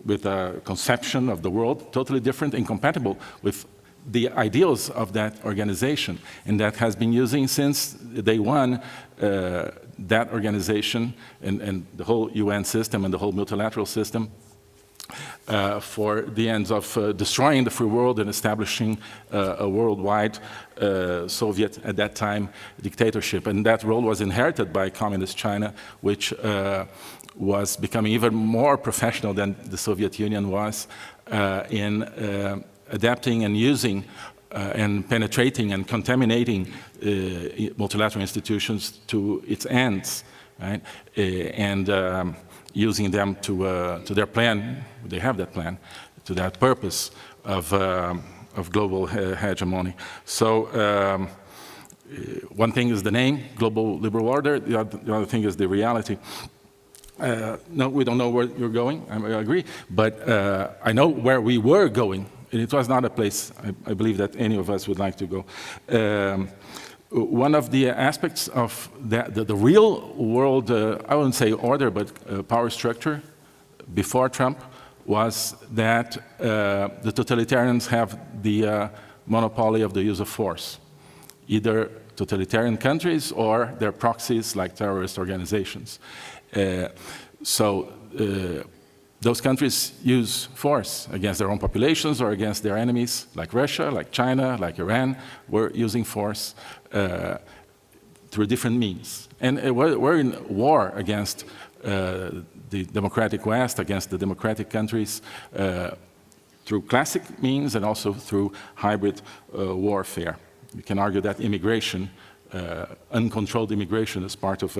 with a conception of the world totally different, incompatible with the ideals of that organization, and that has been using since day one that organization and the whole UN system and the whole multilateral system for the ends of destroying the free world and establishing a worldwide Soviet, at that time, dictatorship. And that role was inherited by Communist China, which was becoming even more professional than the Soviet Union was in adapting and using and penetrating and contaminating multilateral institutions to its ends, right? And using them to their plan, they have that plan, to that purpose of global hegemony. So one thing is the name, global liberal order, the other thing is the reality. No, we don't know where you're going, I agree, but I know where we were going. It was not a place, I believe, that any of us would like to go. One of the aspects of the real world, I wouldn't say order, but power structure before Trump was that the totalitarians have the monopoly of the use of force, either totalitarian countries or their proxies like terrorist organizations. Those countries use force against their own populations or against their enemies, like Russia, like China, like Iran. We're using force through different means. And we're in war against the democratic West, against the democratic countries, through classic means and also through hybrid warfare. You can argue that immigration, uncontrolled immigration, is part of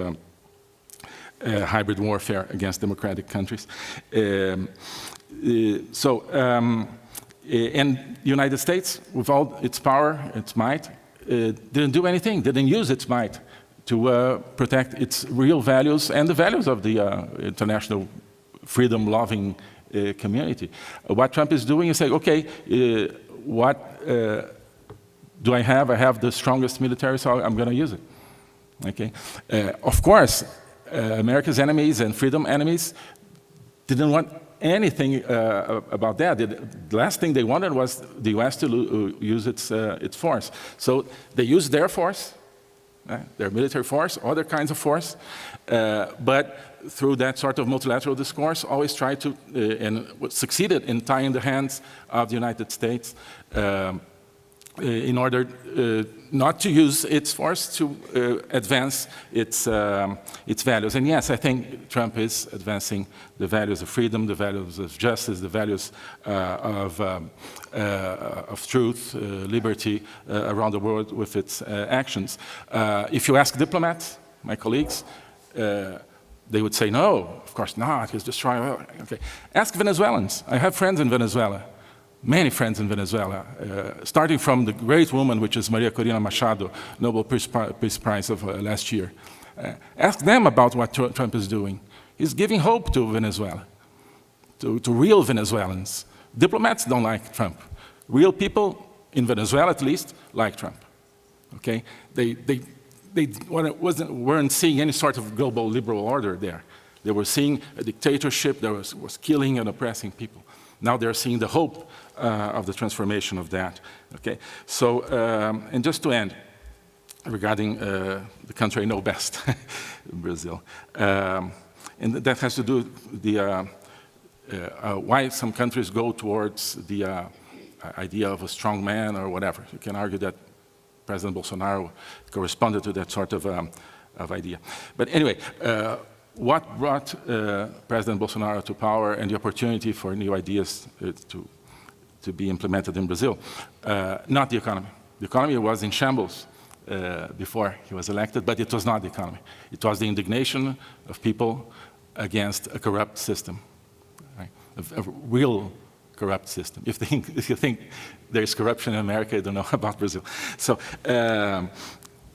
hybrid warfare against democratic countries. And the United States, with all its power, its might, didn't do anything, didn't use its might to protect its real values and the values of the international freedom-loving community. What Trump is doing is saying, okay, what do I have? I have the strongest military, so I'm going to use it. Okay. Of course, America's enemies and freedom enemies didn't want anything about that. The last thing they wanted was the U.S. to use its force. So they used their force, their military force, other kinds of force, but through that sort of multilateral discourse, always tried to, and succeeded in tying the hands of the United States in order not to use its force to advance its values. And yes, I think Trump is advancing the values of freedom, the values of justice, the values of truth, liberty around the world with its actions. If you ask diplomats, my colleagues, they would say, no, of course not, he's destroying. Okay. Ask Venezuelans. I have friends in Venezuela. Many friends in Venezuela, starting from the great woman, which is Maria Corina Machado, Nobel Peace Prize of last year. Ask them about what Trump is doing. He's giving hope to Venezuela, to real Venezuelans. Diplomats don't like Trump. Real people, in Venezuela at least, like Trump. Okay? They weren't seeing any sort of global liberal order there. They were seeing a dictatorship that was killing and oppressing people. Now they're seeing the hope of the transformation of that. Okay, so and just to end, regarding the country I know best, Brazil, and that has to do with the why some countries go towards the idea of a strong man or whatever. You can argue that President Bolsonaro corresponded to that sort of idea. But anyway. What brought President Bolsonaro to power and the opportunity for new ideas to be implemented in Brazil? Not the economy. The economy was in shambles before he was elected, but it was not the economy. It was the indignation of people against a corrupt system, right? A real corrupt system. If you think there is corruption in America, you don't know about Brazil. So.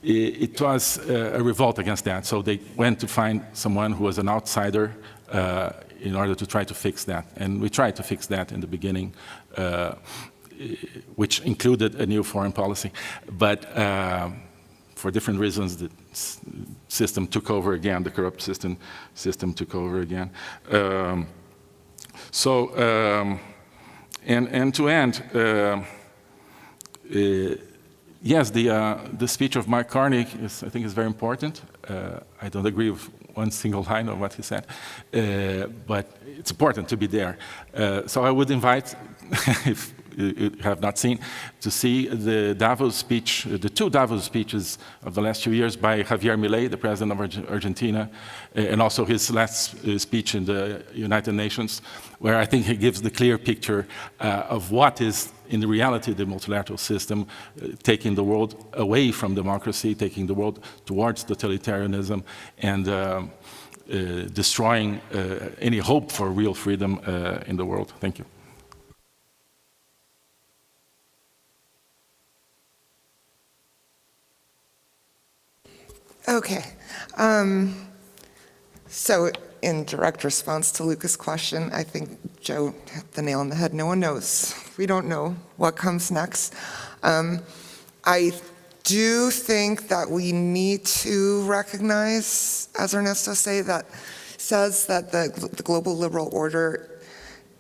It was a revolt against that, so they went to find someone who was an outsider in order to try to fix that. And we tried to fix that in the beginning, which included a new foreign policy. But for different reasons, the system took over again, the corrupt system took over again. And to end, yes, the speech of Mark Carney I think is very important. I don't agree with one single line of what he said, but it's important to be there. So I would invite, if you have not seen, to see the Davos speech, the two Davos speeches of the last 2 years by Javier Milei, the president of Argentina, and also his last speech in the United Nations, where I think he gives the clear picture of what is in reality the multilateral system, taking the world away from democracy, taking the world towards totalitarianism, and destroying any hope for real freedom in the world. Thank you. Okay. So in direct response to Luca's question, I think Joe hit the nail on the head. No one knows. We don't know what comes next. I do think that we need to recognize, as Ernesto says that the global liberal order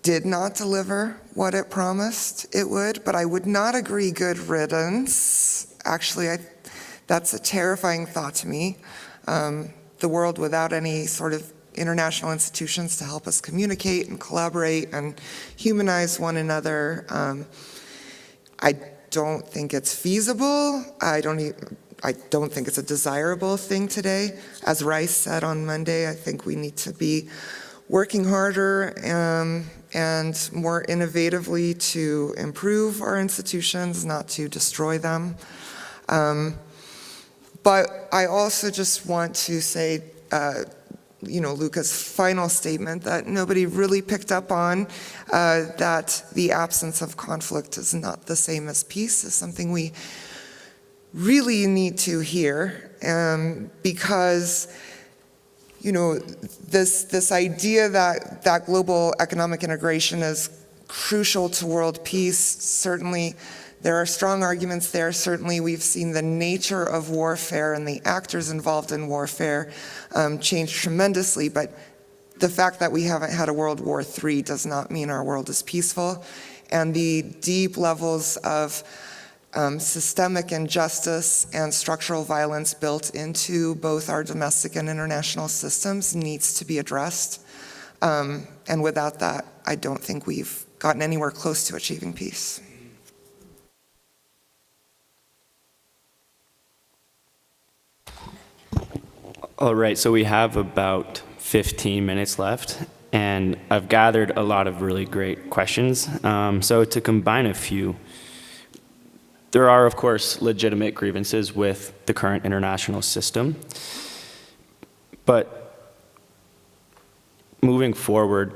did not deliver what it promised it would, but I would not agree good riddance. Actually, that's a terrifying thought to me. The world without any sort of international institutions to help us communicate and collaborate and humanize one another. I don't think it's feasible. I don't think it's a desirable thing today. As Rice said on Monday, I think we need to be working harder and more innovatively to improve our institutions, not to destroy them. But I also just want to say, Luca's final statement that nobody really picked up on, that the absence of conflict is not the same as peace, is something we really need to hear, because, this idea that global economic integration is crucial to world peace, certainly there are strong arguments there. Certainly we've seen the nature of warfare and the actors involved in warfare change tremendously, but the fact that we haven't had a World War III does not mean our world is peaceful. And the deep levels of systemic injustice and structural violence built into both our domestic and international systems needs to be addressed. And without that, I don't think we've gotten anywhere close to achieving peace. All right, so we have about 15 minutes left, and I've gathered a lot of really great questions. So to combine a few, there are, of course, legitimate grievances with the current international system. But moving forward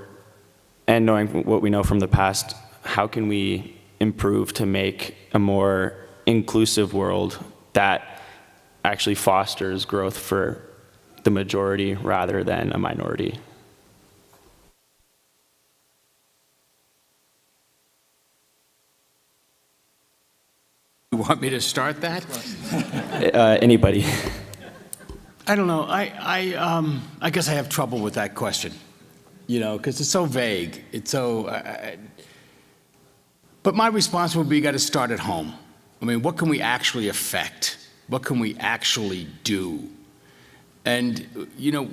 and knowing what we know from the past, how can we improve to make a more inclusive world that actually fosters growth for the majority rather than a minority? You want me to start that? Anybody? I don't know. I guess I have trouble with that question, you know, because it's so vague. It's so. But my response would be, you got to start at home. I mean, what can we actually affect? What can we actually do? And, you know,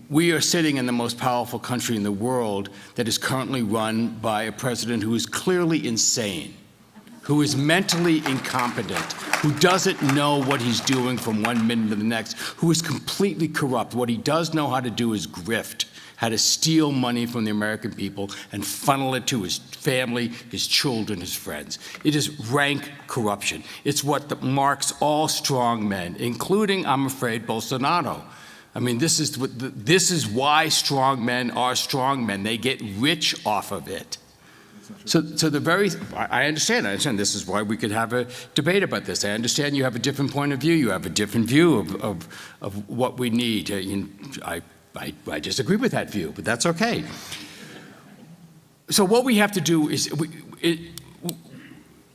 we are sitting in the most powerful country in the world that is currently run by a president who is clearly insane, who is mentally incompetent, who doesn't know what he's doing from one minute to the next, who is completely corrupt. What he does know how to do is grift, how to steal money from the American people and funnel it to his family, his children, his friends. It is rank corruption. It's what marks all strong men, including, I'm afraid, Bolsonaro. I mean, this is why strong men are strong men. They get rich off of it. So I understand. This is why we could have a debate about this. I understand you have a different point of view. You have a different view of what we need. I disagree with that view, but that's okay. So what we have to do is,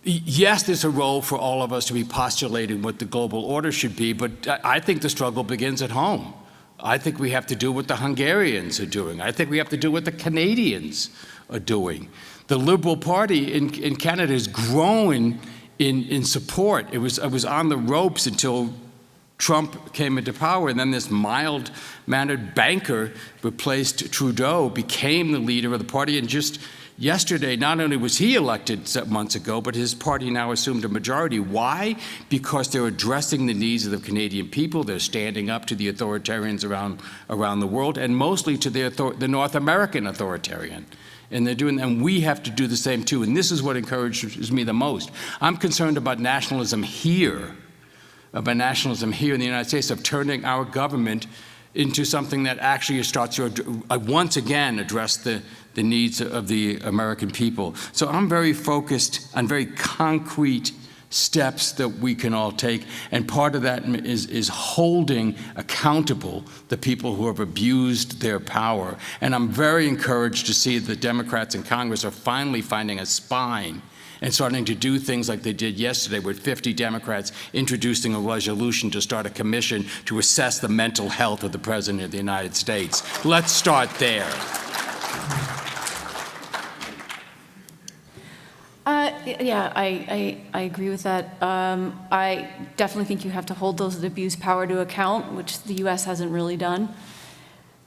yes, there's a role for all of us to be postulating what the global order should be, but I think the struggle begins at home. I think we have to do what the Hungarians are doing. I think we have to do what the Canadians are doing. The Liberal Party in Canada is growing in support. It was on the ropes until Trump came into power, and then this mild-mannered banker replaced Trudeau, became the leader of the party, and just yesterday, not only was he elected months ago, but his party now assumed a majority. Why? Because they're addressing the needs of the Canadian people. They're standing up to the authoritarians around the world, and mostly to the North American authoritarian. And we have to do the same too. And this is what encourages me the most. I'm concerned about nationalism here in the United States, of turning our government into something that actually starts to once again address the needs of the American people. So I'm very focused on very concrete steps that we can all take, and part of that is holding accountable the people who have abused their power. And I'm very encouraged to see that Democrats in Congress are finally finding a spine and starting to do things like they did yesterday with 50 Democrats introducing a resolution to start a commission to assess the mental health of the President of the United States. Let's start there. Yeah, I agree with that. I definitely think you have to hold those that abuse power to account, which the U.S. hasn't really done.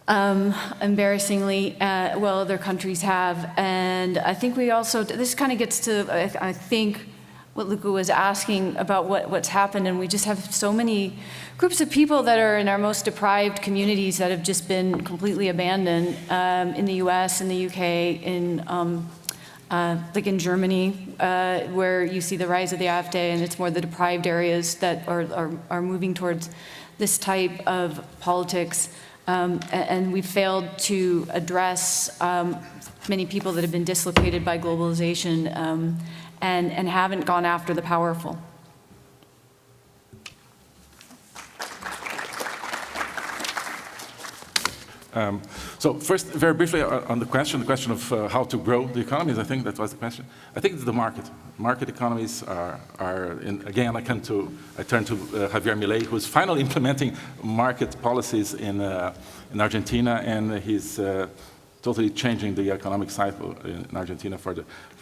Embarrassingly, well, other countries have. And I think we also, this kind of gets to, I think, what Luca was asking about what's happened. And we just have so many groups of people that are in our most deprived communities that have just been completely abandoned in the U.S., in the U.K., like in Germany, where you see the rise of the AfD, and it's more the deprived areas that are moving towards this type of politics. And we've failed to address many people that have been dislocated by globalization and haven't gone after the powerful. So first, very briefly on the question of how to grow the economies, I think that was the question. I think it's the market. Market economies again, I turn to Javier Milei, who's finally implementing market policies in Argentina, and he's totally changing the economic cycle in Argentina for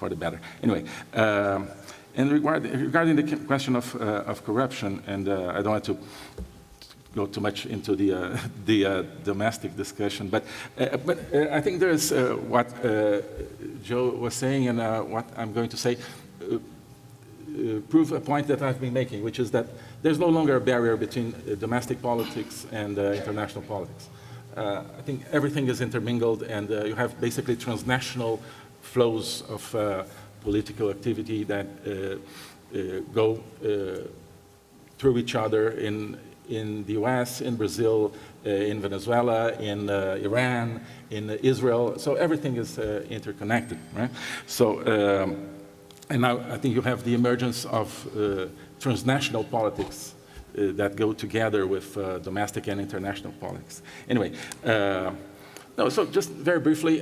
the better. Anyway, and regarding the question of corruption, and I don't want to go too much into the domestic discussion, but I think there's what Joe was saying and what I'm going to say prove a point that I've been making, which is that there's no longer a barrier between domestic politics and international politics. I think everything is intermingled, and you have basically transnational flows of political activity that go through each other in the US, in Brazil, in Venezuela, in Iran, in Israel. So everything is interconnected, right? So, and now I think you have the emergence of transnational politics that go together with domestic and international politics. Anyway, no, so just very briefly,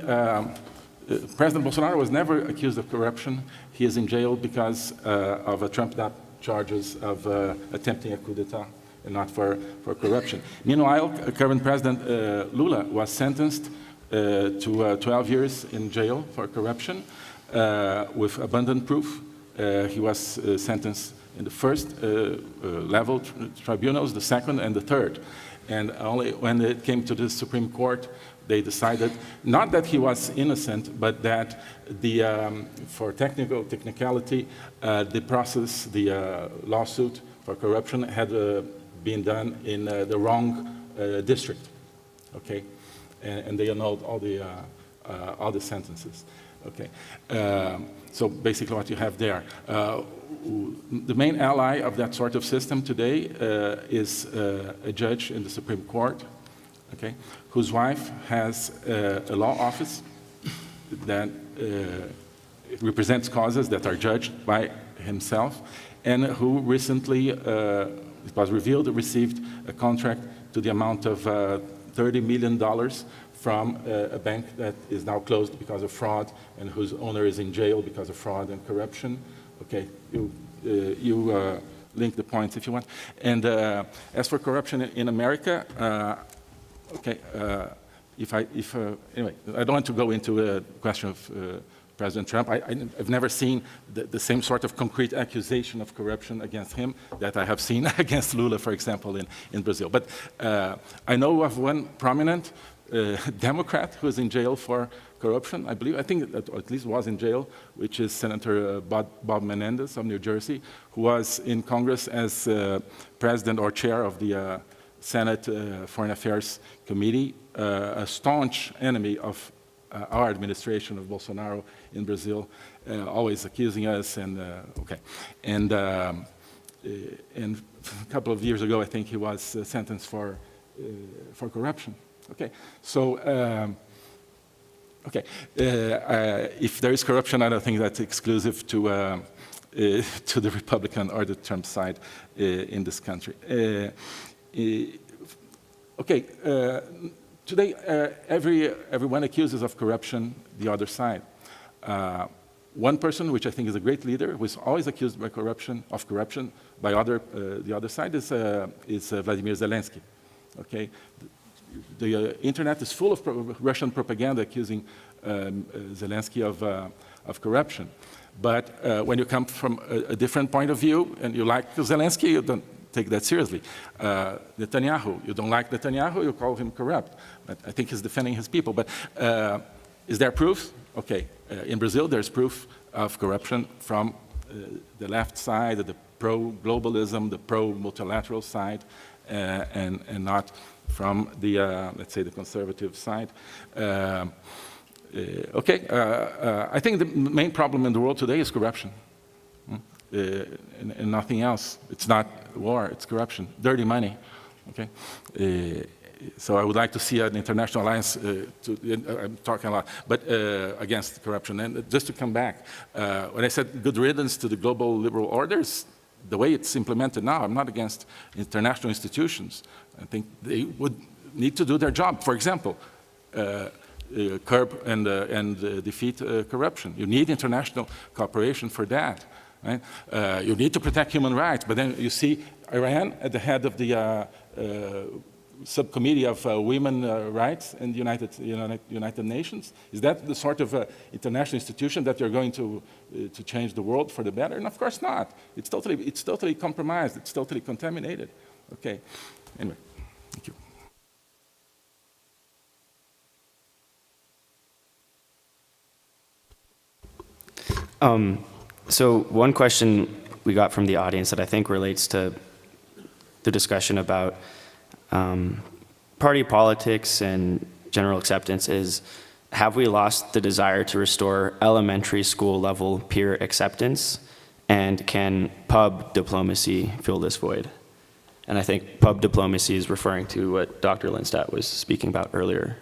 President Bolsonaro was never accused of corruption. He is in jail because of a trumped-up charges of attempting a coup d'etat and not for corruption. Meanwhile, current President Lula was sentenced to 12 years in jail for corruption with abundant proof. He was sentenced in the first level tribunals, the second and the third. And only when it came to the Supreme Court, they decided not that he was innocent, but that for technicality, the process, the lawsuit for corruption had been done in the wrong district, okay? And they annulled all the sentences, okay? So basically what you have there. The main ally of that sort of system today is a judge in the Supreme Court, okay, whose wife has a law office that represents causes that are judged by himself, and who recently, it was revealed, received a contract to the amount of $30 million from a bank that is now closed because of fraud and whose owner is in jail because of fraud and corruption. Okay, you link the points if you want. And as for corruption in America, okay, anyway, I don't want to go into a question of President Trump. I've never seen the same sort of concrete accusation of corruption against him that I have seen against Lula, for example, in Brazil. But I know of one prominent Democrat who is in jail for corruption, I believe, I think that, or at least was in jail, which is Senator Bob Menendez of New Jersey, who was in Congress as president or chair of the Senate Foreign Affairs Committee, a staunch enemy of our administration of Bolsonaro in Brazil, always accusing us, and okay. And a couple of years ago, I think he was sentenced for corruption. Okay, so okay, if there is corruption, I don't think that's exclusive to the Republican or the Trump side in this country. Okay, today everyone accuses of corruption the other side. One person, which I think is a great leader, who is always accused of corruption by the other side, is Vladimir Zelensky. Okay. The internet is full of Russian propaganda accusing Zelensky of corruption. But when you come from a different point of view and you like Zelensky, you don't take that seriously. Netanyahu, you don't like Netanyahu, you call him corrupt. But I think he's defending his people. But is there proof? Okay, in Brazil there's proof of corruption from the left side, the pro-globalism, the pro-multilateral side, and not from the, let's say, the conservative side. Okay, I think the main problem in the world today is corruption, and nothing else. It's not war, it's corruption, dirty money, okay? So I would like to see an international alliance, I'm talking a lot, but against corruption. And just to come back, when I said good riddance to the global liberal orders, the way it's implemented now, I'm not against international institutions. I think they would need to do their job. For example, curb and defeat corruption. You need international cooperation for that. Right? You need to protect human rights, but then you see Iran at the head of the subcommittee of women rights in the United Nations. Is that the sort of international institution that you're going to change the world for the better? And of course not. It's totally compromised. It's totally contaminated. Okay. Anyway, thank you. So one question we got from the audience that I think relates to the discussion about party politics and general acceptance is, have we lost the desire to restore elementary school level peer acceptance? And can pub diplomacy fill this void? And I think pub diplomacy is referring to what Dr. Lindstedt was speaking about earlier.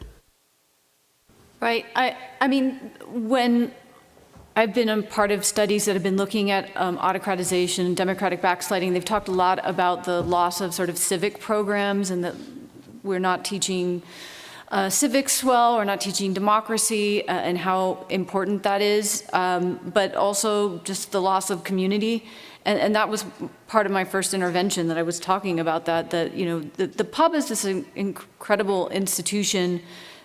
Right. I mean, when I've been a part of studies that have been looking at autocratization, democratic backsliding, they've talked a lot about the loss of sort of civic programs and that we're not teaching civics well, or not teaching democracy and how important that is, but also just the loss of community. And that was part of my first intervention, that I was talking about that you know, the pub is this incredible institution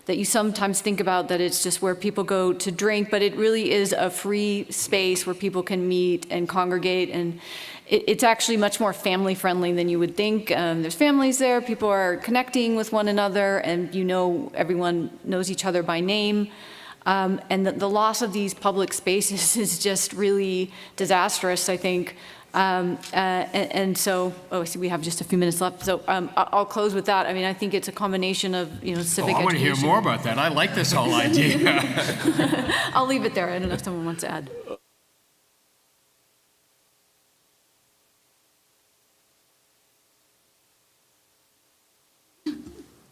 that you sometimes think about, that it's just where people go to drink, but it really is a free space where people can meet and congregate, and it's actually much more family friendly than you would think. There's families there, people are connecting with one another, and you know, everyone knows each other by name. And the loss of these public spaces is just really disastrous, I think. And so, I see we have just a few minutes left, so I'll close with that. I mean, I think it's a combination of, you know, civic I want to hear education. more about that. I like this whole idea. I'll leave it there. I don't know if someone wants to add.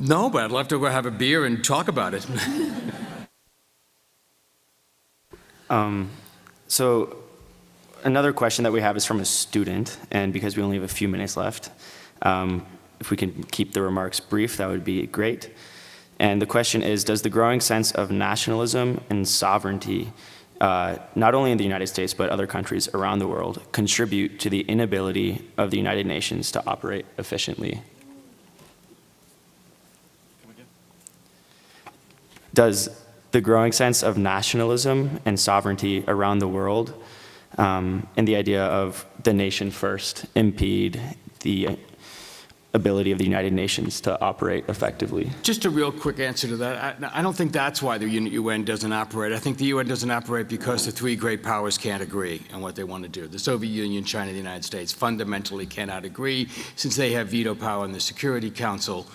No, but I'd love to go have a beer and talk about it. So another question that we have is from a student, and because we only have a few minutes left, if we can keep the remarks brief, that would be great. And the question is, does the growing sense of nationalism and sovereignty, not only in the United States, but other countries around the world, contribute to the inability of the United Nations to operate efficiently? Does the growing sense of nationalism and sovereignty around the world, and the idea of the nation first, impede the ability of the United Nations to operate effectively? Just a real quick answer to that. I don't think that's why the UN doesn't operate. I think the UN doesn't operate because the three great powers can't agree on what they want to do. The Soviet Union, China, and the United States fundamentally cannot agree. Since they have veto power in the Security Council,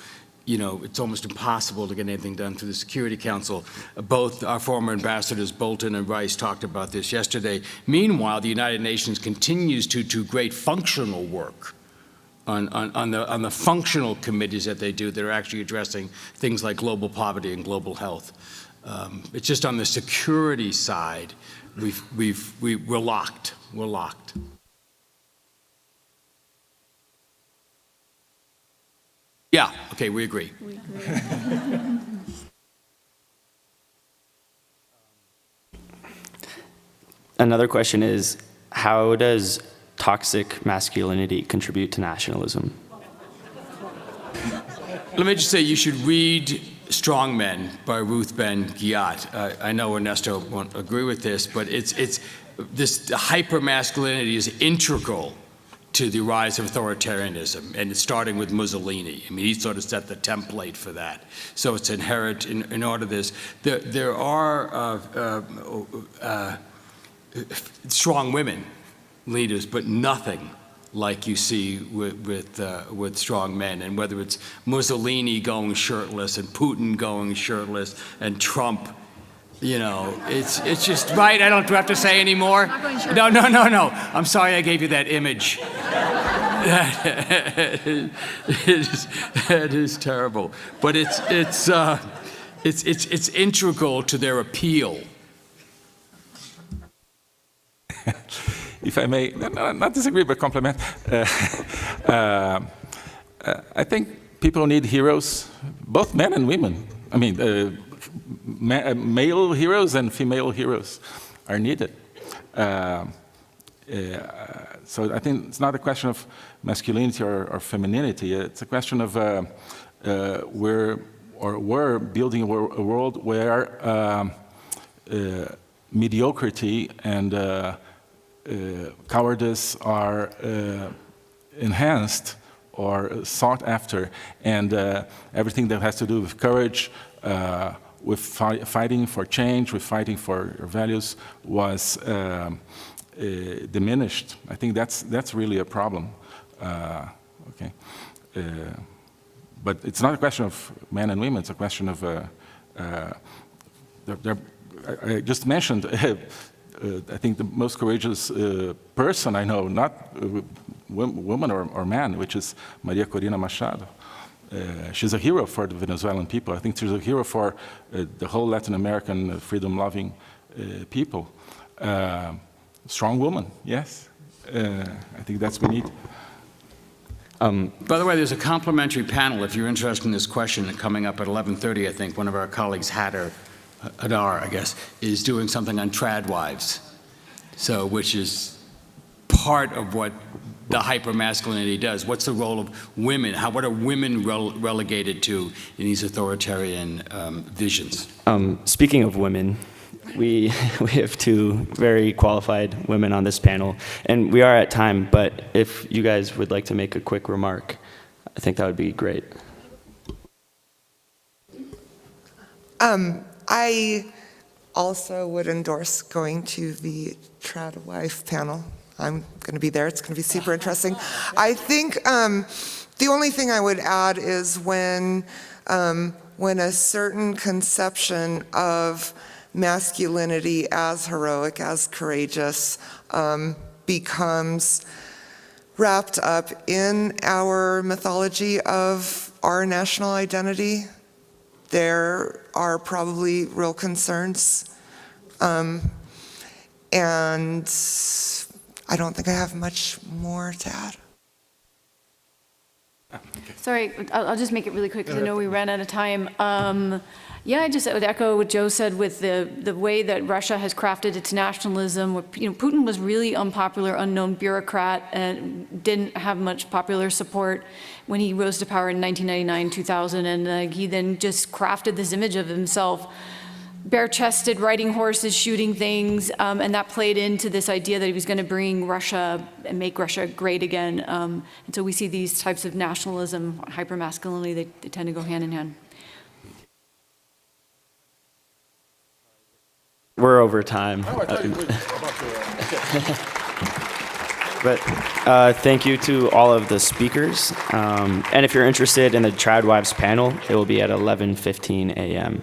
you know, it's almost impossible to get anything done through the Security Council. Both our former ambassadors, Bolton and Rice, talked about this yesterday. Meanwhile, the United Nations continues to do great functional work on the functional committees that they do that are actually addressing things like global poverty and global health. It's just on the security side, we're locked. We're locked. Yeah, okay, we agree. Another question is, how does toxic masculinity contribute to nationalism? Let me just say, you should read Strong Men by Ruth Ben-Ghiat. I know Ernesto won't agree with this, but this hyper-masculinity is integral to the rise of authoritarianism, and it's starting with Mussolini. I mean, he sort of set the template for that. So it's inherent in order this. There are strong women leaders, but nothing like you see with strong men. And whether it's Mussolini going shirtless and Putin going shirtless and Trump, you know, it's just right. I don't have to say anymore. No. I'm sorry I gave you that image. That is terrible. But it's integral to their appeal. If I may, not disagree, but compliment. I think people need heroes, both men and women. I mean, male heroes and female heroes are needed. So I think it's not a question of masculinity or femininity. It's a question of we're building a world where mediocrity and cowardice are enhanced or sought after, and everything that has to do with courage, with fighting for change, with fighting for your values was diminished. I think that's really a problem. Okay, but it's not a question of men and women. It's a question of I just mentioned. I think the most courageous person I know, not woman or man, which is Maria Corina Machado. She's a hero for the Venezuelan people. I think she's a hero for the whole Latin American freedom-loving people. Strong woman, yes. I think that's what we need. By the way, there's a complimentary panel, if you're interested in this question, coming up at 11:30, I think. One of our colleagues, Hadar, I guess, is doing something on trad wives, so which is part of what the hypermasculinity does. What's the role of women? What are women relegated to in these authoritarian visions? Speaking of women, we have two very qualified women on this panel, and we are at time, but if you guys would like to make a quick remark, I think that would be great. I also would endorse going to the Trad Wife panel. I'm going to be there. It's going to be super interesting. I think the only thing I would add is when a certain conception of masculinity as heroic, as courageous, becomes wrapped up in our mythology of our national identity, there are probably real concerns. And I don't think I have much more to add. Sorry, I'll just make it really quick because I know we ran out of time. Yeah, I just would echo what Joe said with the way that Russia has crafted its nationalism. Putin was really unpopular, unknown bureaucrat and didn't have much popular support when he rose to power in 1999, 2000, and he then just crafted this image of himself bare-chested, riding horses, shooting things, and that played into this idea that he was going to bring Russia and make Russia great again. And so we see these types of nationalism, hypermasculinity, they tend to go hand in hand. We're over time. But thank you to all of the speakers. And if you're interested in the Trad Wives panel, it will be at 11:15 a.m.